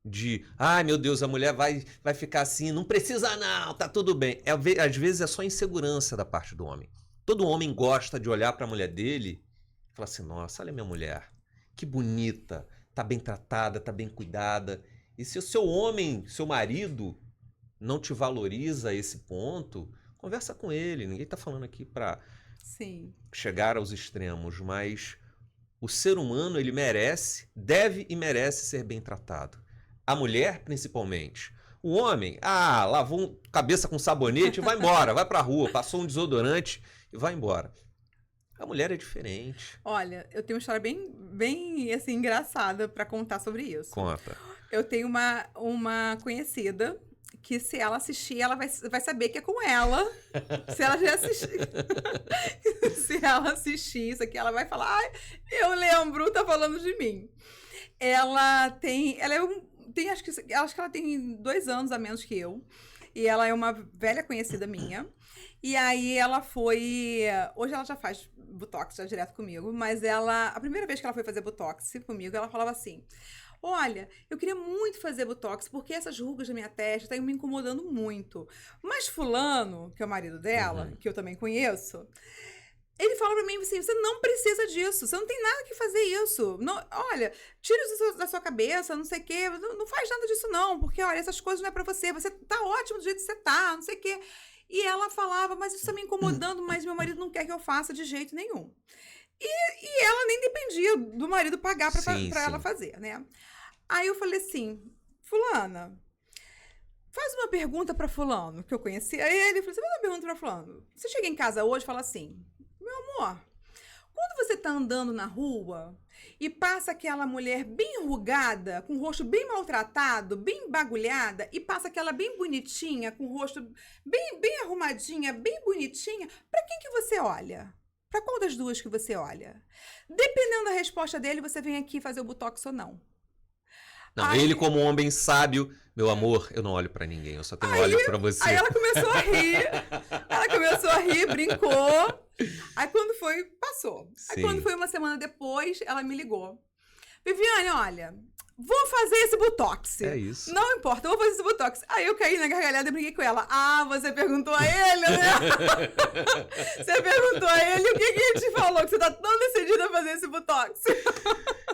de, ai meu Deus, a mulher vai ficar assim, não precisa não, tá tudo bem. Às vezes é só insegurança da parte do homem. Todo homem gosta de olhar para a mulher dele e falar assim, nossa, olha a minha mulher, que bonita, tá bem tratada, tá bem cuidada. E se o seu marido não te valoriza a esse ponto, conversa com ele. Ninguém tá falando aqui para chegar aos extremos, mas o ser humano, ele deve e merece ser bem tratado. A mulher, principalmente. O homem, lavou cabeça com sabonete e vai embora, vai pra rua, passou um desodorante e vai embora. A mulher é diferente. Olha, eu tenho uma história bem assim, engraçada pra contar sobre isso. Conta. Eu tenho uma conhecida que, se ela assistir, ela vai saber que é com ela. Se ela já assistir. Se ela assistir isso aqui, ela vai falar, ai, eu lembro, tá falando de mim. Acho que ela tem 2 anos a menos que eu. E ela é uma velha conhecida minha. E aí ela foi... Hoje ela já faz Botox já direto comigo. Mas a primeira vez que ela foi fazer Botox comigo, ela falava assim, olha, eu queria muito fazer Botox porque essas rugas da minha testa estão me incomodando muito. Mas fulano, que é o marido dela, que eu também conheço... Ele fala pra mim assim, você não precisa disso, você não tem nada que fazer isso. Não, olha, tira isso da sua cabeça, não sei o quê, não faz nada disso não, porque, olha, essas coisas não é pra você tá ótimo do jeito que você tá, não sei o quê. E ela falava, mas isso tá me incomodando, mas meu marido não quer que eu faça de jeito nenhum. E ela nem dependia do marido pagar pra ela fazer, né? Aí eu falei assim, fulana, faz uma pergunta pra fulano, que eu conhecia ele, falei, você faz uma pergunta pra fulano. Você chega em casa hoje e fala assim, meu amor, quando você tá andando na rua e passa aquela mulher bem enrugada, com o rosto bem maltratado, bem bagulhada, e passa aquela bem bonitinha, com o rosto bem arrumadinha, bem bonitinha, pra quem que você olha? Pra qual das duas que você olha? Dependendo da resposta dele, você vem aqui fazer o Botox ou não. Não, ele como homem sábio, meu amor, eu não olho pra ninguém, eu só tenho olho pra você. Aí ela começou a rir, brincou. Aí quando foi, passou. Aí quando foi uma semana depois, ela me ligou. Viviane, olha, vou fazer esse botox. É isso. Não importa, eu vou fazer esse botox. Aí eu caí na gargalhada e briguei com ela. Ah, você perguntou a ele, né? Você perguntou a ele o que ele te falou, que você tá tão decidida a fazer esse botox.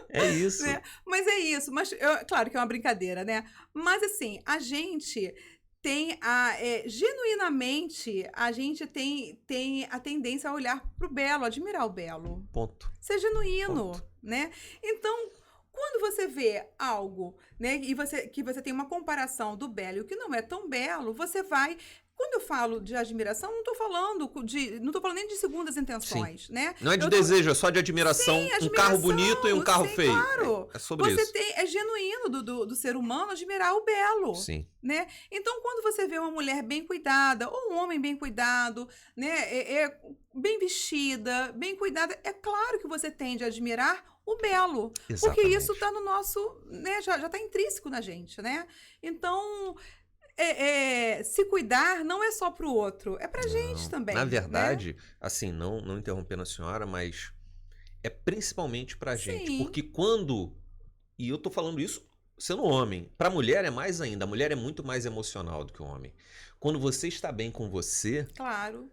É isso. Né? Mas é isso. Mas, claro que é uma brincadeira, né? Mas assim, a gente tem genuinamente, a gente tem a tendência a olhar pro belo, admirar o belo. Ponto. Ser genuíno, Ponto. né? Então, quando você vê algo, né, e que você tem uma comparação do belo e o que não é tão belo, você vai. Quando eu falo de admiração, não tô falando nem de segundas intenções, né? Não é de desejo, é só de admiração. Sim, um carro bonito e um carro feio. Claro. É sobre isso. É genuíno do ser humano admirar o belo. Sim. Né? Então, quando você vê uma mulher bem cuidada, ou um homem bem cuidado, né, bem vestida, bem cuidada, é claro que você tende a admirar o belo. Exatamente. Porque isso está no nosso, né, já está intrínseco na gente, né? Então, se cuidar não é só para o outro, é para a gente também. Na verdade, né? assim, não interrompendo a senhora, mas é principalmente pra gente. Sim. Porque quando... E eu tô falando isso sendo homem. Pra mulher é mais ainda. A mulher é muito mais emocional do que o homem. Quando você está bem com você... Claro.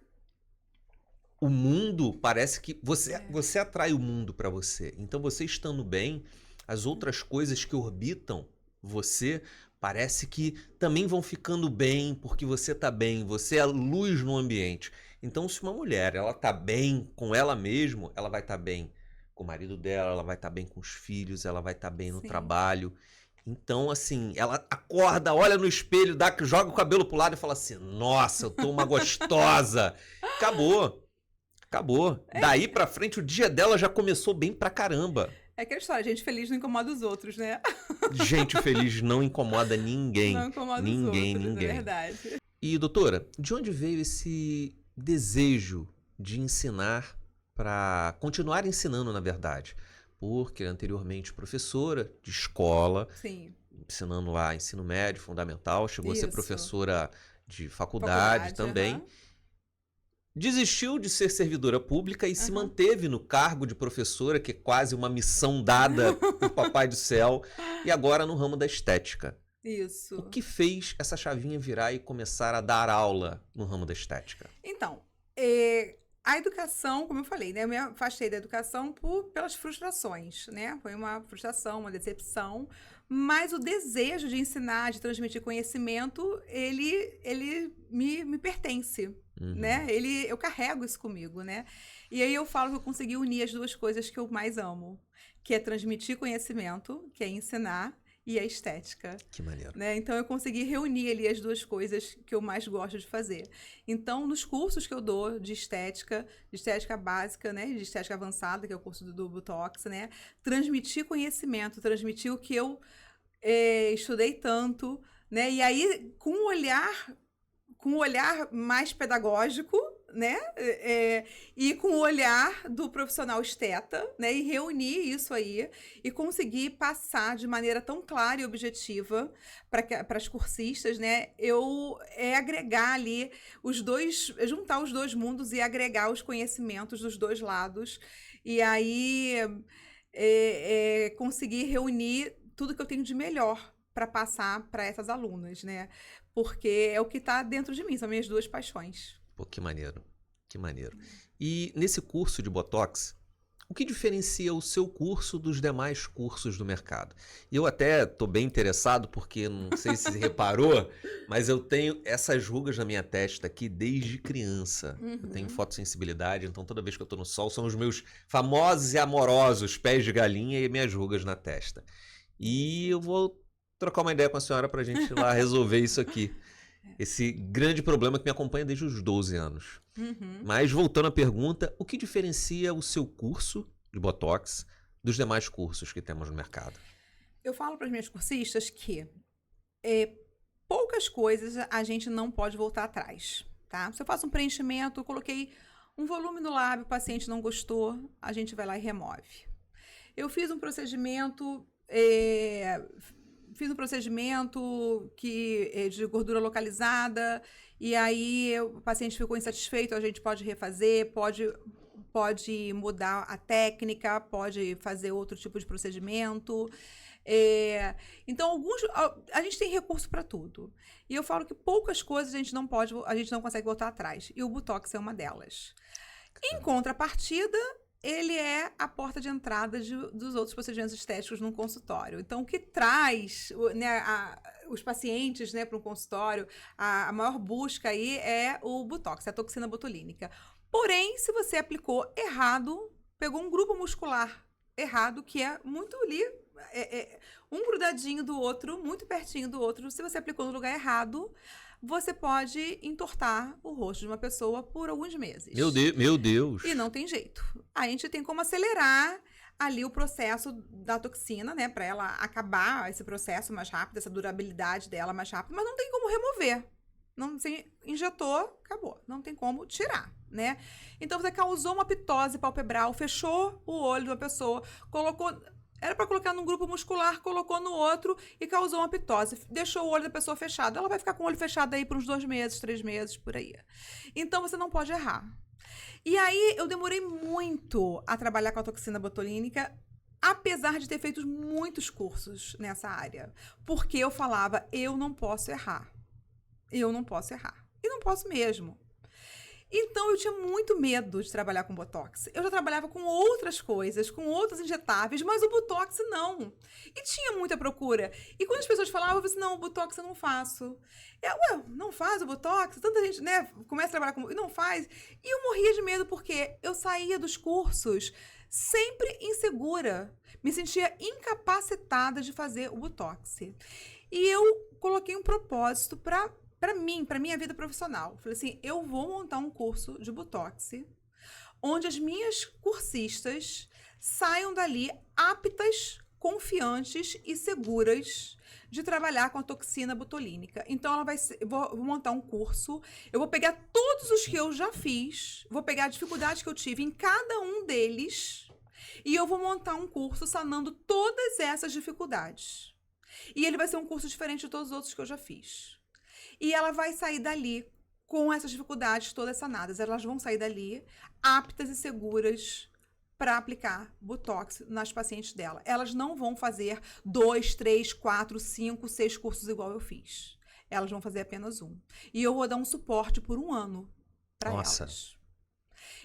O mundo parece que... Você atrai o mundo pra você. Então, você estando bem, as outras coisas que orbitam você... Parece que também vão ficando bem porque você tá bem, você é a luz no ambiente. Então, se uma mulher ela tá bem com ela mesma, ela vai estar bem com o marido dela, ela vai estar bem com os filhos, ela vai estar bem no trabalho. Então, assim, ela acorda, olha no espelho, joga o cabelo pro lado e fala assim, nossa, eu tô uma gostosa. Acabou. Daí pra frente, o dia dela já começou bem pra caramba. É aquela história, gente feliz não incomoda os outros, né? Gente feliz não incomoda ninguém. Não incomoda os outros, é verdade. E, doutora, de onde veio esse desejo de ensinar para continuar ensinando, na verdade? Porque anteriormente professora de escola, Sim. ensinando lá ensino médio, fundamental, chegou a ser Isso. professora de faculdade também. Desistiu de ser servidora pública e se manteve no cargo de professora, que é quase uma missão dada por Papai do Céu, e agora no ramo da estética. Isso. O que fez essa chavinha virar e começar a dar aula no ramo da estética? Então, a educação, como eu falei, né? Eu me afastei da educação pelas frustrações, né? Foi uma frustração, uma decepção, mas o desejo de ensinar, de transmitir conhecimento, ele me pertence. Né? Eu carrego isso comigo, né? E aí eu falo que eu consegui unir as duas coisas que eu mais amo, que é transmitir conhecimento, que é ensinar, e a estética. Que maneiro. Né? Então eu consegui reunir ali as duas coisas que eu mais gosto de fazer. Então, nos cursos que eu dou de estética básica, né? De estética avançada, que é o curso do Botox, né? Transmitir conhecimento, transmitir o que eu estudei tanto, né? E aí, com um olhar mais pedagógico, né? E com o olhar do profissional esteta, né? E reunir isso aí e conseguir passar de maneira tão clara e objetiva para as cursistas, né? Agregar ali juntar os dois mundos e agregar os conhecimentos dos dois lados. E aí conseguir reunir tudo que eu tenho de melhor para passar para essas alunas, né? Porque é o que está dentro de mim, são minhas duas paixões. Pô, que maneiro, que maneiro. E nesse curso de Botox, o que diferencia o seu curso dos demais cursos do mercado? E eu até estou bem interessado, porque não sei se você reparou, mas eu tenho essas rugas na minha testa aqui desde criança. Eu tenho fotossensibilidade, então toda vez que eu estou no sol, são os meus famosos e amorosos pés de galinha e minhas rugas na testa. E eu vou trocar uma ideia com a senhora para a gente ir lá resolver isso aqui. Esse grande problema que me acompanha desde os 12 anos. Mas, voltando à pergunta, o que diferencia o seu curso de Botox dos demais cursos que temos no mercado? Eu falo para as minhas cursistas que poucas coisas a gente não pode voltar atrás, tá? Se eu faço um preenchimento, eu coloquei um volume no lábio, o paciente não gostou, a gente vai lá e remove. Eu fiz um procedimento... Fiz um procedimento de gordura localizada e aí o paciente ficou insatisfeito, a gente pode refazer, pode pode mudar a técnica, pode fazer outro tipo de procedimento. Então, a gente tem recurso para tudo. E eu falo que poucas coisas a gente não consegue voltar atrás. E o Botox é uma delas. Em contrapartida, ele é a porta de entrada dos outros procedimentos estéticos num consultório. Então, o que traz, né, os pacientes, né, para um consultório, a maior busca aí é o Botox, a toxina botulínica. Porém, se você aplicou errado, pegou um grupo muscular errado, que é muito ali, um grudadinho do outro, muito pertinho do outro, se você aplicou no lugar errado, você pode entortar o rosto de uma pessoa por alguns meses. Meu Deus. E não tem jeito. A gente tem como acelerar ali o processo da toxina, né? Para ela acabar esse processo mais rápido, essa durabilidade dela mais rápido, mas não tem como remover. Não, você injetou, acabou. Não tem como tirar, né? Então, você causou uma ptose palpebral, fechou o olho de uma pessoa, colocou... Era para colocar num grupo muscular, colocou no outro e causou uma ptose. Deixou o olho da pessoa fechado. Ela vai ficar com o olho fechado aí por uns 2 meses, 3 meses, por aí. Então, você não pode errar. E aí, eu demorei muito a trabalhar com a toxina botulínica, apesar de ter feito muitos cursos nessa área. Porque eu falava, eu não posso errar. Eu não posso errar. E não posso mesmo. Então, eu tinha muito medo de trabalhar com Botox. Eu já trabalhava com outras coisas, com outros injetáveis, mas o Botox não. E tinha muita procura. E quando as pessoas falavam, eu falei assim, não, o Botox eu não faço. Não faz o Botox? Tanta gente, né, começa a trabalhar com... E não faz. E eu morria de medo porque eu saía dos cursos sempre insegura. Me sentia incapacitada de fazer o Botox. E eu coloquei um propósito para minha vida profissional. Falei assim, eu vou montar um curso de Botox, onde as minhas cursistas saiam dali aptas, confiantes e seguras de trabalhar com a toxina botulínica. Então, eu vou montar um curso, eu vou pegar todos os que eu já fiz, vou pegar a dificuldade que eu tive em cada um deles, e eu vou montar um curso sanando todas essas dificuldades. E ele vai ser um curso diferente de todos os outros que eu já fiz. E ela vai sair dali com essas dificuldades todas sanadas. Elas vão sair dali aptas e seguras para aplicar Botox nas pacientes dela. Elas não vão fazer 2, 3, 4, 5, 6 cursos igual eu fiz. Elas vão fazer apenas um. E eu vou dar um suporte por 1 ano para elas.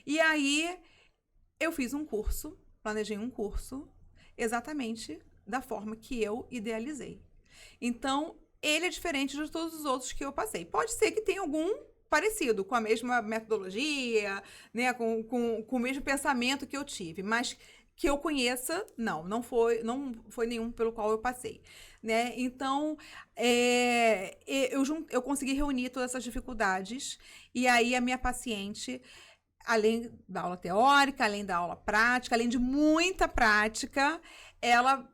E aí, eu fiz um curso, planejei um curso, exatamente da forma que eu idealizei. Então, ele é diferente de todos os outros que eu passei. Pode ser que tenha algum parecido, com a mesma metodologia, né, com o mesmo pensamento que eu tive, mas que eu conheça, não foi nenhum pelo qual eu passei, né? Então, eu consegui reunir todas essas dificuldades, e aí a minha paciente, além da aula teórica, além da aula prática, além de muita prática, ela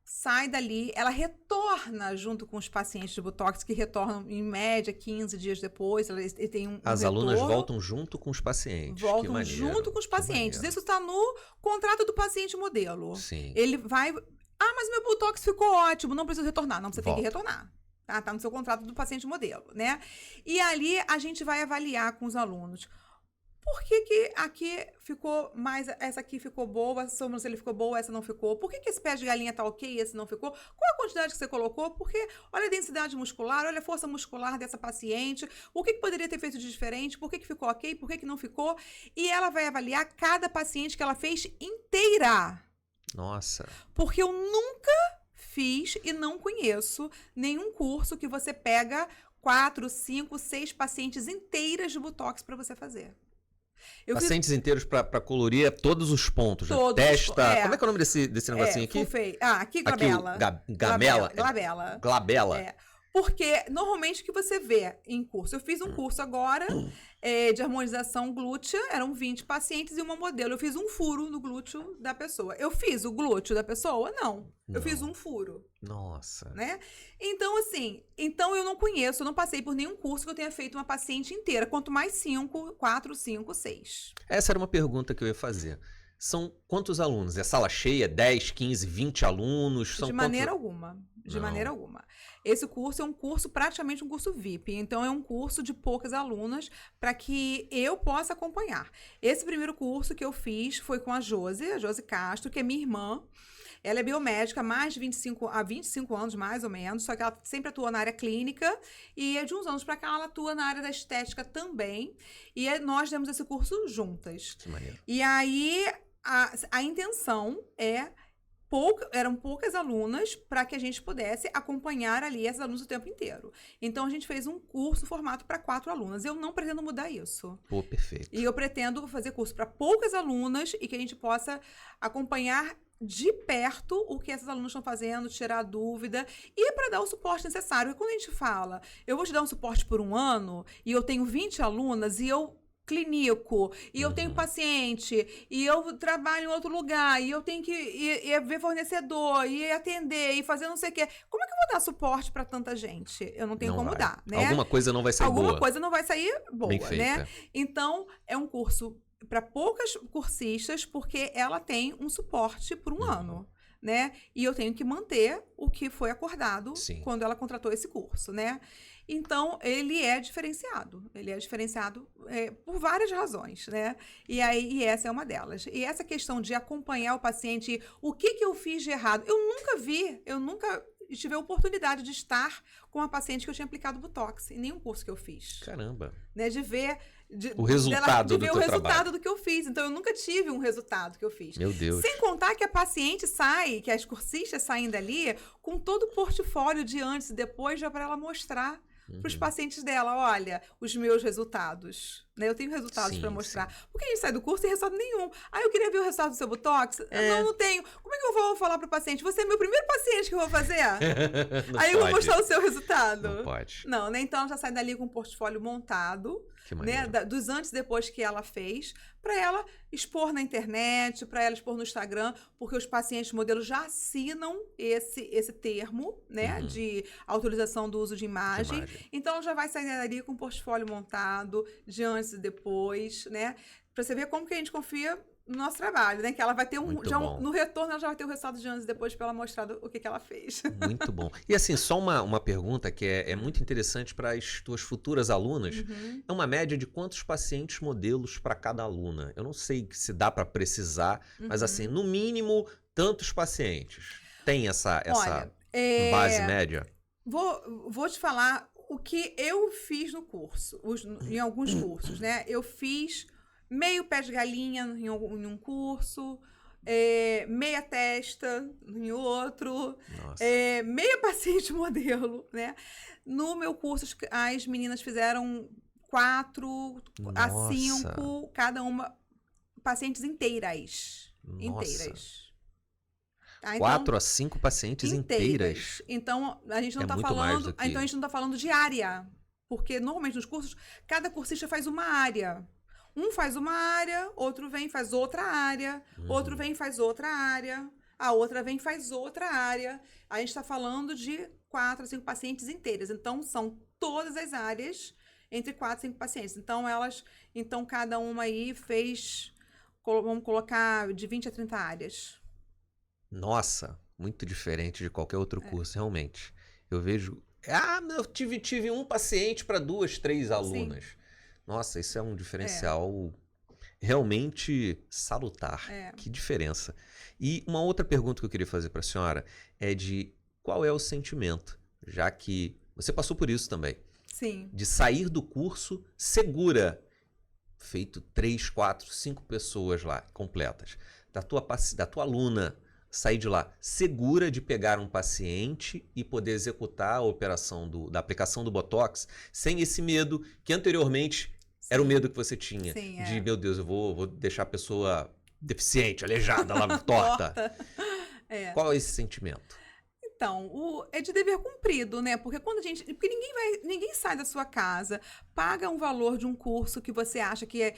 sai dali, ela retorna junto com os pacientes de Botox, que retornam em média 15 dias depois. Ele tem um As alunas voltam junto com os pacientes. Voltam junto com os pacientes. Isso está no contrato do paciente modelo. Sim. Ele vai... mas meu Botox ficou ótimo, não preciso retornar. Não, você tem que retornar. Tá no seu contrato do paciente modelo, né? E ali a gente vai avaliar com os alunos. Por que aqui ficou mais... Essa aqui ficou boa, essa sobrancelha ficou boa, essa não ficou? Por que esse pé de galinha tá ok, esse não ficou? Qual a quantidade que você colocou? Porque olha a densidade muscular, olha a força muscular dessa paciente. O que poderia ter feito de diferente? Por que ficou ok? Por que não ficou? E ela vai avaliar cada paciente que ela fez inteira. Nossa. Porque eu nunca fiz e não conheço nenhum curso que você pega 4, 5, 6 pacientes inteiras de Botox para você fazer. Pacientes inteiros para colorir todos os pontos, todos, testa. Como é que é o nome desse negocinho aqui? Aqui, glabela. Glabela. Porque normalmente o que você vê em curso, eu fiz um curso agora de harmonização glútea, eram 20 pacientes e uma modelo. Eu fiz um furo no glúteo da pessoa. Eu fiz o glúteo da pessoa? Não. Eu fiz um furo. Nossa. Né? Então, assim, eu não conheço, eu não passei por nenhum curso que eu tenha feito uma paciente inteira. Quanto mais 5, 4, 5, 6. Essa era uma pergunta que eu ia fazer. São quantos alunos? É sala cheia? 10, 15, 20 alunos? De maneira alguma. De maneira alguma. Esse curso é um curso, praticamente um curso VIP. Então, é um curso de poucas alunas para que eu possa acompanhar. Esse primeiro curso que eu fiz foi com a Josi Castro, que é minha irmã. Ela é biomédica há 25 anos, mais ou menos, só que ela sempre atuou na área clínica e de uns anos para cá ela atua na área da estética também. E nós demos esse curso juntas. Que maneiro. E aí, a intenção eram poucas alunas para que a gente pudesse acompanhar ali essas alunas o tempo inteiro. Então, a gente fez um curso formato para 4 alunas. Eu não pretendo mudar isso. Pô, perfeito. E eu pretendo fazer curso para poucas alunas e que a gente possa acompanhar de perto o que essas alunas estão fazendo, tirar dúvida e para dar o suporte necessário. Porque quando a gente fala, eu vou te dar um suporte por um ano e eu tenho 20 alunas e eu clínico, e eu tenho paciente, e eu trabalho em outro lugar, e eu tenho que ir ver fornecedor, e atender, e fazer não sei o quê. Como é que eu vou dar suporte para tanta gente? Eu não tenho Não como vai. dar, né? Alguma coisa não vai sair boa. Alguma coisa não vai sair boa, Bem feita. né? Então, é um curso para poucas cursistas, porque ela tem um suporte por um ano, né? E eu tenho que manter o que foi acordado quando ela contratou esse curso, né? Então, ele é diferenciado. Ele é diferenciado por várias razões, né? E essa é uma delas. E essa questão de acompanhar o paciente, o que eu fiz de errado? Eu nunca tive a oportunidade de estar com uma paciente que eu tinha aplicado Botox em nenhum curso que eu fiz. Caramba. Né? De ver o resultado do teu trabalho. Do que eu fiz. Então, eu nunca tive um resultado que eu fiz. Meu Deus. Sem contar que a paciente que as cursistas saem dali com todo o portfólio de antes e depois já para ela mostrar para os pacientes dela, olha, os meus resultados, né? Eu tenho resultados para mostrar. Sim. Porque a gente sai do curso sem resultado nenhum. Eu queria ver o resultado do seu Botox. Não tenho. Como é que eu vou falar para o paciente? Você é meu primeiro paciente que eu vou fazer? Aí eu vou mostrar o seu resultado. Não pode. Não, né? Então, ela já sai dali com um portfólio montado, né? Dos antes e depois que ela fez, para ela expor na internet, para ela expor no Instagram, porque os pacientes modelos já assinam esse termo, né? De autorização do uso de imagem. Então, ela já vai sair dali com um portfólio montado, de antes e depois, né? Para você ver como que a gente confia no nosso trabalho, né? Que ela vai ter no retorno, ela já vai ter o resultado de anos e depois para ela mostrar o que ela fez. Muito bom. E assim, só uma pergunta que é muito interessante para as tuas futuras alunas. É uma média de quantos pacientes modelos para cada aluna? Eu não sei se dá para precisar, mas assim, no mínimo, tantos pacientes. Tem essa base média? Vou te falar o que eu fiz no curso, em alguns cursos, né? Eu fiz meio pé de galinha em um curso, meia testa em outro, meia paciente modelo, né? No meu curso, as meninas fizeram 4 a 5, cada uma, pacientes inteiras. Inteiras. Tá, então, 4 a 5 pacientes inteiras. Então, a gente não tá falando. Então, a gente não tá falando de área. Porque, normalmente, nos cursos, cada cursista faz uma área. Um faz uma área, outro vem e faz outra área, outro vem e faz outra área, a outra vem e faz outra área. A gente está falando de 4 a 5 pacientes inteiras. Então, são todas as áreas entre 4 e 5 pacientes. Então, cada uma aí fez, vamos colocar, de 20 a 30 áreas. Nossa, muito diferente de qualquer outro curso, realmente. Eu vejo... eu tive um paciente para 2, 3 alunas. Sim. Nossa, isso é um diferencial realmente salutar. Que diferença. E uma outra pergunta que eu queria fazer para a senhora é de qual é o sentimento, já que você passou por isso também. Sim. De sair do curso segura, feito 3, 4, 5 pessoas lá, completas, da tua aluna sair de lá segura de pegar um paciente e poder executar a operação da aplicação do Botox sem esse medo que anteriormente era o medo que você tinha. Sim, de, meu Deus, eu vou deixar a pessoa deficiente, aleijada, lá torta. Qual é esse sentimento? Então, é de dever cumprido, né? Porque porque ninguém sai da sua casa, paga um valor de um curso que você acha que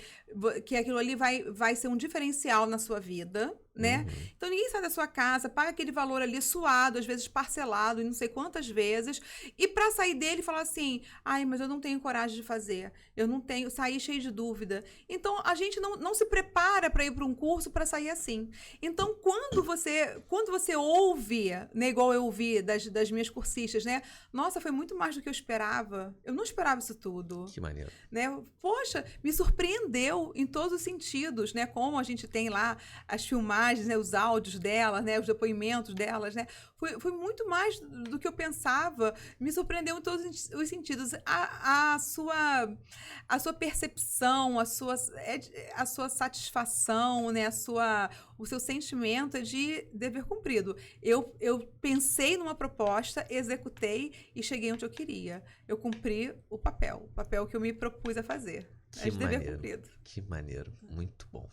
aquilo ali vai ser um diferencial na sua vida, né? Então ninguém sai da sua casa, paga aquele valor ali suado, às vezes parcelado, e não sei quantas vezes, e para sair dele e falar assim, ai, mas eu não tenho coragem de fazer, eu não tenho, sair cheio de dúvida. Então a gente não se prepara para ir para um curso para sair assim. Então quando você ouve, né, igual eu ouvi das minhas cursistas, né? Nossa, foi muito mais do que eu esperava. Eu não esperava isso tudo. Que maneiro. Né? Poxa, me surpreendeu em todos os sentidos, né? Como a gente tem lá as filmagens, né? Os áudios delas, né? Os depoimentos delas, né? Foi muito mais do que eu pensava. Me surpreendeu em todos os sentidos. A sua percepção, a sua satisfação, né? O seu sentimento é de dever cumprido. Eu pensei numa proposta, executei e cheguei onde eu queria. Eu cumpri o papel que eu me propus a fazer. Que É de dever maneiro, cumprido. que maneiro. Muito bom.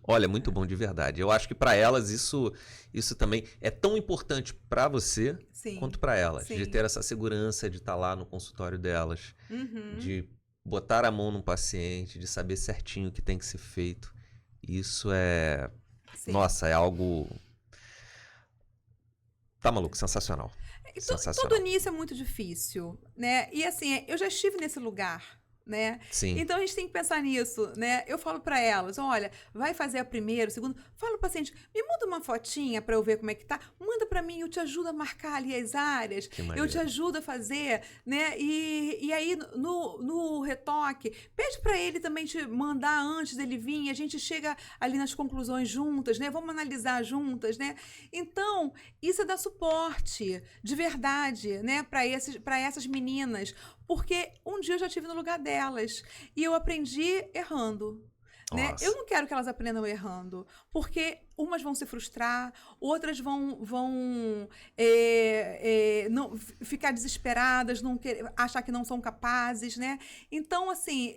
Olha, muito bom de verdade. Eu acho que para elas isso também é tão importante para você Sim, quanto para elas. sim. De ter essa segurança de estar lá no consultório delas, Uhum. de botar a mão no paciente, de saber certinho o que tem que ser feito. Isso é... Sim. Nossa, é algo... Tá maluco, sensacional. Então, todo início é muito difícil, né? E assim, eu já estive nesse lugar, né? Sim. Então a gente tem que pensar nisso, né? Eu falo para elas, olha, vai fazer a primeira, o segundo, fala pro paciente, me manda uma fotinha para eu ver como é que tá, manda para mim, eu te ajudo a marcar ali as áreas, eu te ajudo a fazer, né? E aí no retoque, pede para ele também te mandar antes dele vir, a gente chega ali nas conclusões juntas, né? Vamos analisar juntas, né? Então, isso é dar suporte de verdade, né? Para essas meninas, porque um dia eu já estive no lugar delas e eu aprendi errando. Né? Eu não quero que elas aprendam errando, porque umas vão se frustrar, outras vão não, ficar desesperadas, não querer, achar que não são capazes, né? Então, assim,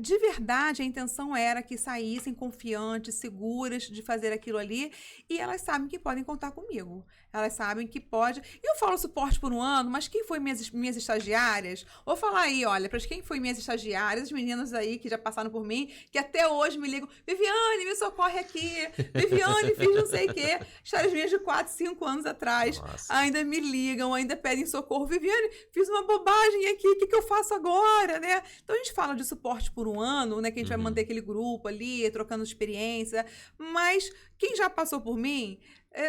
de verdade, a intenção era que saíssem confiantes, seguras de fazer aquilo ali, e elas sabem que podem contar comigo. Elas sabem que pode... Eu falo suporte por um ano, mas quem foi minhas estagiárias? Vou falar aí, olha, para quem foi minhas estagiárias, as meninas aí que já passaram por mim, que até hoje me ligam, Viviane, me socorre aqui, Viviane, fiz não sei o quê. Histórias minhas de 4, 5 anos atrás, ainda me ligam, ainda pedem socorro. Viviane, fiz uma bobagem aqui, o que eu faço agora, né? Então a gente fala de suporte por um ano, né, que a gente vai manter aquele grupo ali, trocando experiência, mas quem já passou por mim...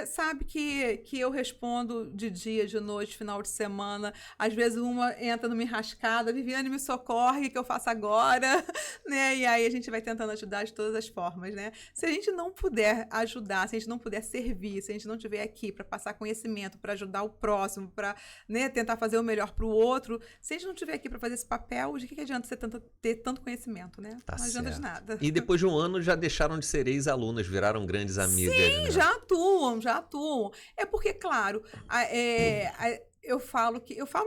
sabe que eu respondo de dia, de noite, final de semana. Às vezes uma entra numa enrascada, Viviane, me socorre, o que eu faço agora? Né? E aí a gente vai tentando ajudar de todas as formas, né? Se a gente não puder ajudar, se a gente não puder servir, se a gente não estiver aqui para passar conhecimento, para ajudar o próximo, para, né, tentar fazer o melhor para o outro, se a gente não estiver aqui para fazer esse papel, de que adianta você ter tanto conhecimento, né? Tá não adianta certo. de nada. E depois de um ano já deixaram de ser ex-alunas, viraram grandes amigas. Sim, né? já atuam. É porque, claro, eu falo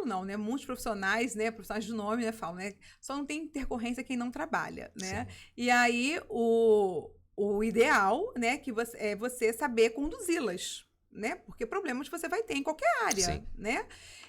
não, né? Muitos profissionais, né? Profissionais de nome, né? Falam, né? Só não tem intercorrência quem não trabalha, né? Sim. E aí, o ideal, né? É você saber conduzi-las, né? Porque problemas você vai ter em qualquer área, Sim. né?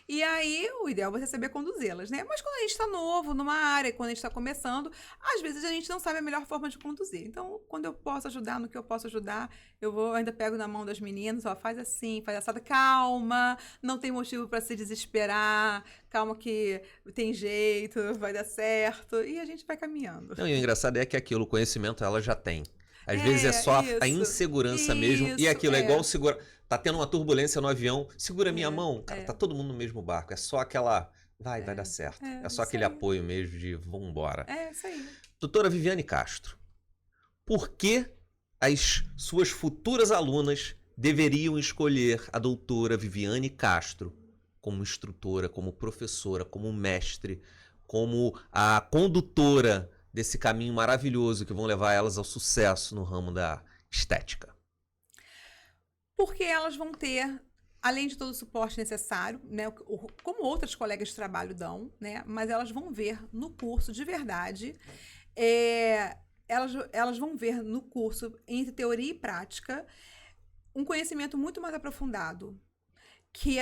E aí, o ideal é você saber conduzi-las, né? Mas quando a gente está novo numa área, quando a gente está começando, às vezes a gente não sabe a melhor forma de conduzir. Então, quando eu posso ajudar, no que eu posso ajudar, eu ainda pego na mão das meninas, ó, faz assim, faz assada, calma, não tem motivo para se desesperar, calma que tem jeito, vai dar certo, e a gente vai caminhando. Não, e o engraçado é que aquilo, o conhecimento, ela já tem. Às vezes é só a insegurança mesmo, e aquilo é igual segurar... Tá tendo uma turbulência no avião, segura minha mão. Cara, tá todo mundo no mesmo barco. É só aquela... Vai dar certo. É só aquele apoio mesmo de vambora. É, isso aí. Doutora Viviane Castro, por que as suas futuras alunas deveriam escolher a doutora Viviane Castro como instrutora, como professora, como mestre, como a condutora desse caminho maravilhoso que vão levar elas ao sucesso no ramo da estética? Porque elas vão ter, além de todo o suporte necessário, né, como outras colegas de trabalho dão, né, mas elas vão ver no curso de verdade, elas vão ver no curso, entre teoria e prática, um conhecimento muito mais aprofundado, que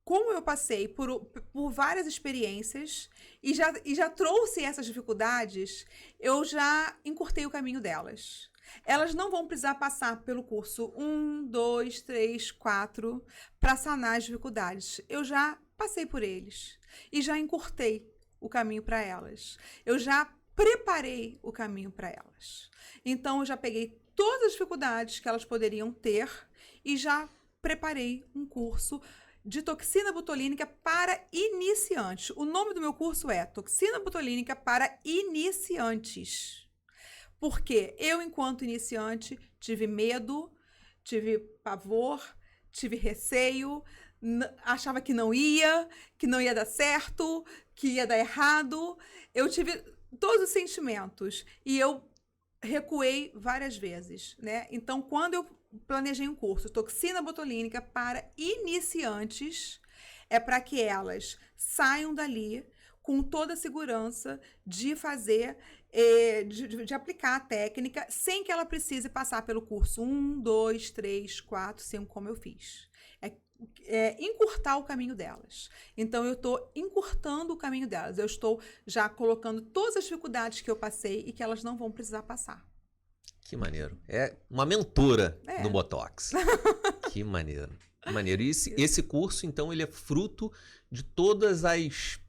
como eu passei por várias experiências e já trouxe essas dificuldades, eu já encurtei o caminho delas. elas não vão precisar passar pelo curso 1, 2, 3, 4 para sanar as dificuldades. Eu já passei por eles e já encurtei o caminho para elas. Eu já preparei o caminho para elas. Então, eu já peguei todas as dificuldades que elas poderiam ter e já preparei um curso de toxina botulínica para iniciantes. O nome do meu curso é Toxina Botulínica para Iniciantes. Porque eu, enquanto iniciante, tive medo, tive pavor, tive receio, achava que não ia dar certo, que ia dar errado. Eu tive todos os sentimentos e eu recuei várias vezes, né? Então, quando eu planejei um curso Toxina Botulínica para Iniciantes, é para que elas saiam dali com toda a segurança de fazer, de aplicar a técnica, sem que ela precise passar pelo curso 1, 2, 3, 4, 5, como eu fiz. Encurtar o caminho delas. Então, eu estou encurtando o caminho delas. Eu estou já colocando todas as dificuldades que eu passei e que elas não vão precisar passar. Que maneiro. É uma mentora no Botox. Que maneiro. Maneiro. E esse curso, então, ele é fruto de todas as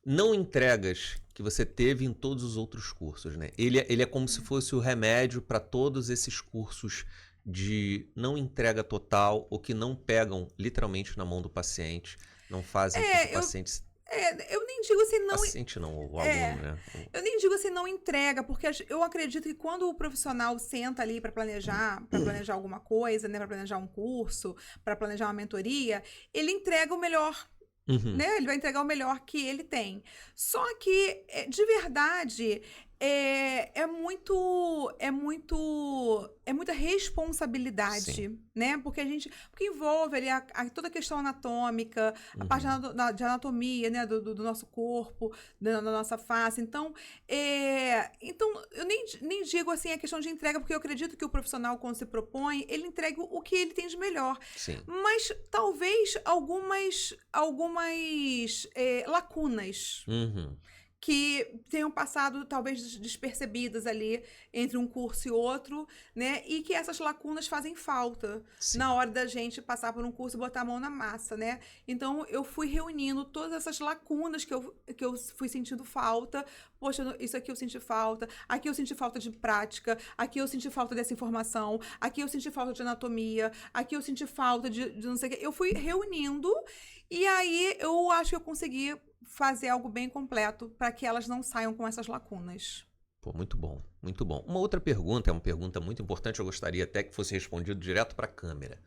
não entregas que você teve em todos os outros cursos, né? Ele é como se fosse o remédio para todos esses cursos de não entrega total ou que não pegam literalmente na mão do paciente, não fazem com que o paciente... eu nem digo assim, não... Paciente não, o aluno, né? Eu nem digo assim, não entrega, porque eu acredito que quando o profissional senta ali para planejar alguma coisa, né, para planejar um curso, para planejar uma mentoria, ele entrega o melhor. Né? Ele vai entregar o melhor que ele tem. Só que, de verdade, é muita responsabilidade, né? Porque envolve ali toda a questão anatômica, a parte de anatomia, né? do nosso corpo, da nossa face. Então, eu nem digo assim a questão de entrega, porque eu acredito que o profissional, quando se propõe, ele entrega o que ele tem de melhor. Sim. Mas talvez algumas lacunas que tenham passado, talvez, despercebidas ali entre um curso e outro, né? E que essas lacunas fazem falta na hora da gente passar por um curso e botar a mão na massa, né? Então, eu fui reunindo todas essas lacunas que eu fui sentindo falta. Poxa, isso aqui eu senti falta, aqui eu senti falta de prática, aqui eu senti falta dessa informação, aqui eu senti falta de anatomia, aqui eu senti falta de não sei o quê. Eu fui reunindo e aí eu acho que eu consegui fazer algo bem completo para que elas não saiam com essas lacunas. Pô, muito bom, muito bom. Uma outra pergunta, é uma pergunta muito importante, eu gostaria até que fosse respondido direto para a câmera.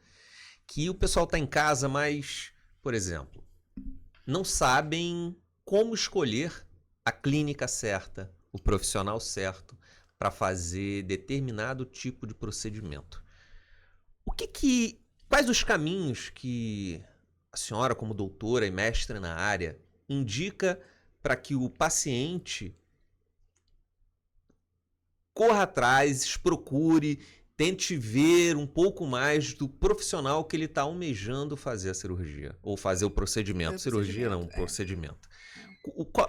Que o pessoal está em casa, mas, por exemplo, não sabem como escolher a clínica certa, o profissional certo para fazer determinado tipo de procedimento. Quais os caminhos que a senhora, como doutora e mestra na área, indica para que o paciente corra atrás, procure, tente ver um pouco mais do profissional que ele está almejando fazer a cirurgia, ou fazer o procedimento. Cirurgia não, procedimento.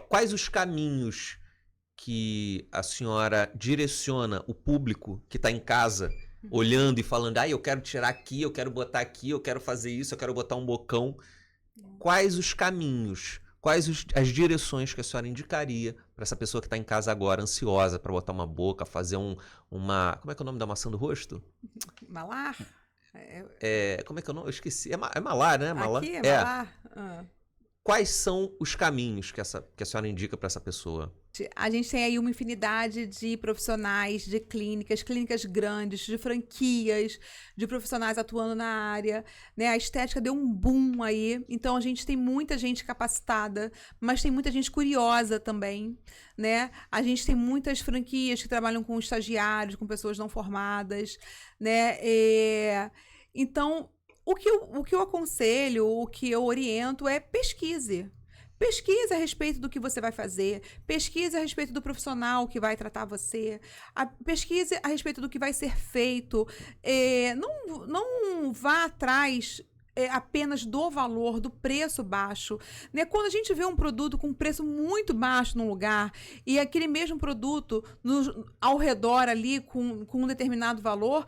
Quais os caminhos que a senhora direciona o público que está em casa, olhando e falando, eu quero tirar aqui, eu quero botar aqui, eu quero fazer isso, eu quero botar um bocão. Quais os caminhos, quais as direções que a senhora indicaria para essa pessoa que está em casa agora, ansiosa para botar uma boca, fazer uma... Como é que é o nome da maçã do rosto? Malar? Como é que é o nome? Eu esqueci. É malar, né? Malar. Aqui é malar? Quais são os caminhos que a senhora indica para essa pessoa? A gente tem aí uma infinidade de profissionais, de clínicas grandes, de franquias, de profissionais atuando na área, né? A estética deu um boom aí, então a gente tem muita gente capacitada, mas tem muita gente curiosa também, né? A gente tem muitas franquias que trabalham com estagiários, com pessoas não formadas, né? Então, o que eu aconselho, o que eu oriento é pesquise. Pesquise a respeito do que você vai fazer, pesquise a respeito do profissional que vai tratar você, pesquise a respeito do que vai ser feito. Não vá atrás apenas do valor, do preço baixo, né? Quando a gente vê um produto com preço muito baixo num lugar e aquele mesmo produto ao redor ali com um determinado valor,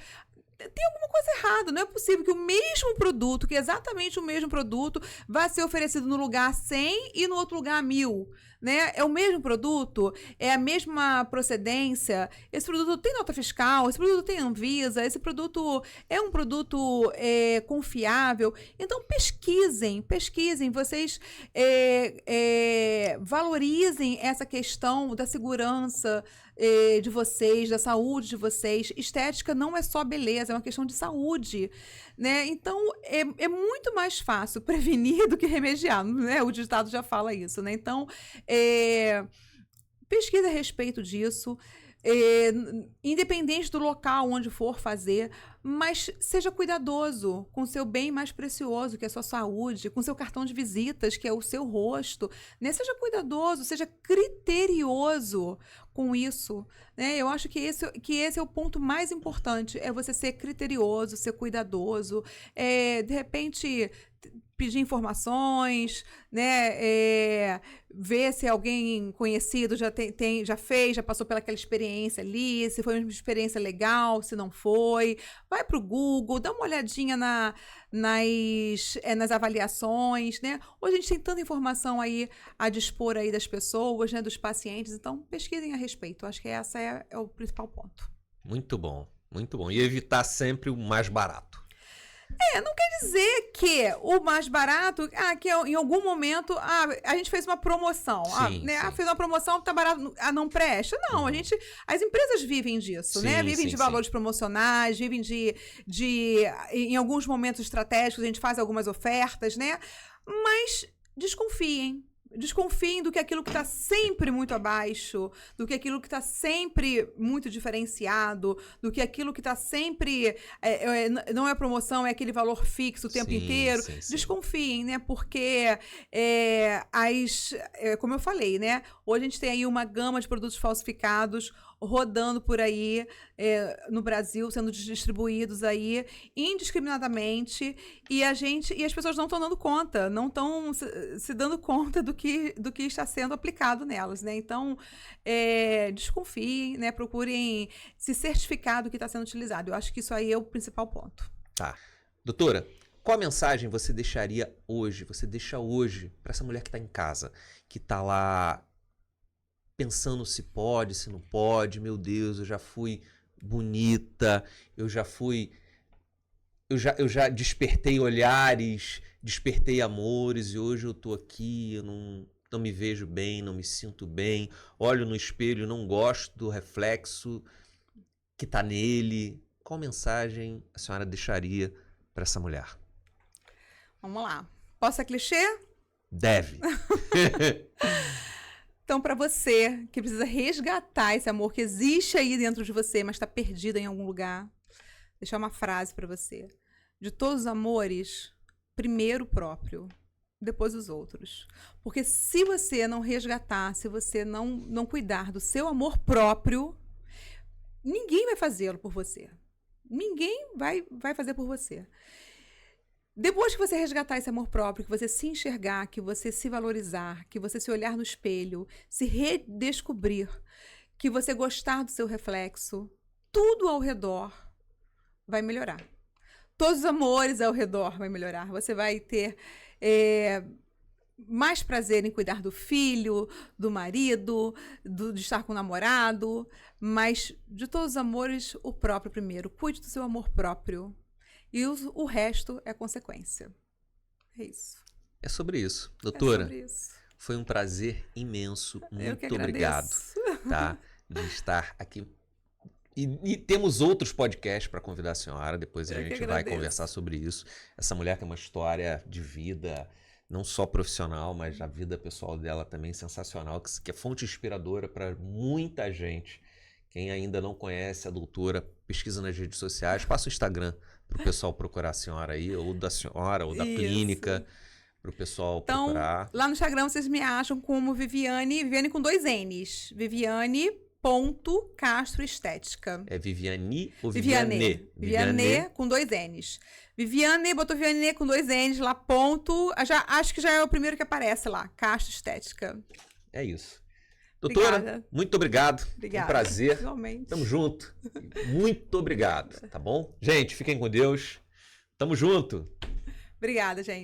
tem alguma coisa errada. Não é possível que o mesmo produto, que é exatamente o mesmo produto, vá ser oferecido no lugar 100 e no outro lugar 1000. Né? É o mesmo produto, é a mesma procedência, esse produto tem nota fiscal, esse produto tem Anvisa, esse produto é um produto confiável. Então, pesquisem, vocês valorizem essa questão da segurança de vocês, da saúde de vocês. Estética não é só beleza, é uma questão de saúde. Né? Então, é muito mais fácil prevenir do que remediar, né? O ditado já fala isso, né? Então, pesquise a respeito disso, independente do local onde for fazer, mas seja cuidadoso com o seu bem mais precioso, que é a sua saúde, com o seu cartão de visitas, que é o seu rosto, né? Seja cuidadoso, seja criterioso com isso, né? Eu acho que esse é o ponto mais importante, é você ser criterioso, ser cuidadoso, de repente pedir informações, né? Ver se alguém conhecido já fez, já passou pelaquela experiência ali, se foi uma experiência legal, se não foi. Vai para o Google, dá uma olhadinha nas avaliações, né? Hoje a gente tem tanta informação aí a dispor aí das pessoas, né? Dos pacientes, então pesquisem a respeito. Acho que essa é o principal ponto. Muito bom, muito bom. E evitar sempre o mais barato. Não quer dizer que o mais barato, que em algum momento, a gente fez uma promoção, Sim, né? sim. Fez uma promoção, tá barato, não presta. Não, as empresas vivem disso, Sim, né? Vivem sim, de valores promocionais, vivem em alguns momentos estratégicos, a gente faz algumas ofertas, né? Mas desconfiem do que aquilo que está sempre muito abaixo, do que aquilo que está sempre muito diferenciado, do que aquilo que está sempre... não é promoção, é aquele valor fixo o tempo inteiro. Sim. Desconfiem, né? Porque, como eu falei, né? Hoje a gente tem aí uma gama de produtos falsificados rodando por aí no Brasil, sendo distribuídos aí indiscriminadamente, e as pessoas não estão dando conta, não estão se dando conta do que está sendo aplicado nelas, né? Então, desconfiem, né? Procurem se certificar do que está sendo utilizado. Eu acho que isso aí é o principal ponto. Tá. Doutora, qual mensagem você deixa hoje para essa mulher que está em casa, que está lá pensando se pode, se não pode? Meu Deus, eu já fui bonita, eu já despertei olhares, despertei amores, e hoje eu tô aqui, eu não me vejo bem, não me sinto bem, olho no espelho, não gosto do reflexo que tá nele. Qual mensagem a senhora deixaria para essa mulher? Vamos lá. Posso ser clichê? Deve. Então, para você que precisa resgatar esse amor que existe aí dentro de você, mas está perdido em algum lugar, deixar uma frase para você. De todos os amores, primeiro o próprio, depois os outros. Porque se você não resgatar, se você não cuidar do seu amor próprio, ninguém vai fazê-lo por você. Ninguém vai fazer por você. Depois que você resgatar esse amor próprio, que você se enxergar, que você se valorizar, que você se olhar no espelho, se redescobrir, que você gostar do seu reflexo, tudo ao redor vai melhorar. Todos os amores ao redor vai melhorar. Você vai ter mais prazer em cuidar do filho, do marido, de estar com o namorado, mas de todos os amores, o próprio primeiro. Cuide do seu amor próprio. E o resto é consequência. É isso. É sobre isso. Doutora, é sobre isso. Foi um prazer imenso. Muito obrigado, tá, de estar aqui. E temos outros podcasts para convidar a senhora. Depois a gente vai conversar sobre isso. Essa mulher tem uma história de vida, não só profissional, mas a vida pessoal dela também sensacional, que é fonte inspiradora para muita gente. Quem ainda não conhece a doutora, pesquisa nas redes sociais, passa o Instagram para o pessoal procurar a senhora aí, ou da senhora, ou da clínica, para o pessoal procurar. Lá no Instagram vocês me acham como Viviane com 2 N's. Viviane.com.br. ponto Castro Estética. É Viviane ou Viviane. Viviane com 2 N's. Viviane, botou Viviane com 2 N's lá, ponto. Acho que já é o primeiro que aparece lá. Castro Estética. É isso. Doutora, Obrigada. muito obrigado. Obrigada. Um prazer. Igualmente. Tamo junto. Muito obrigado, tá bom? Gente, fiquem com Deus. Tamo junto. Obrigada, gente.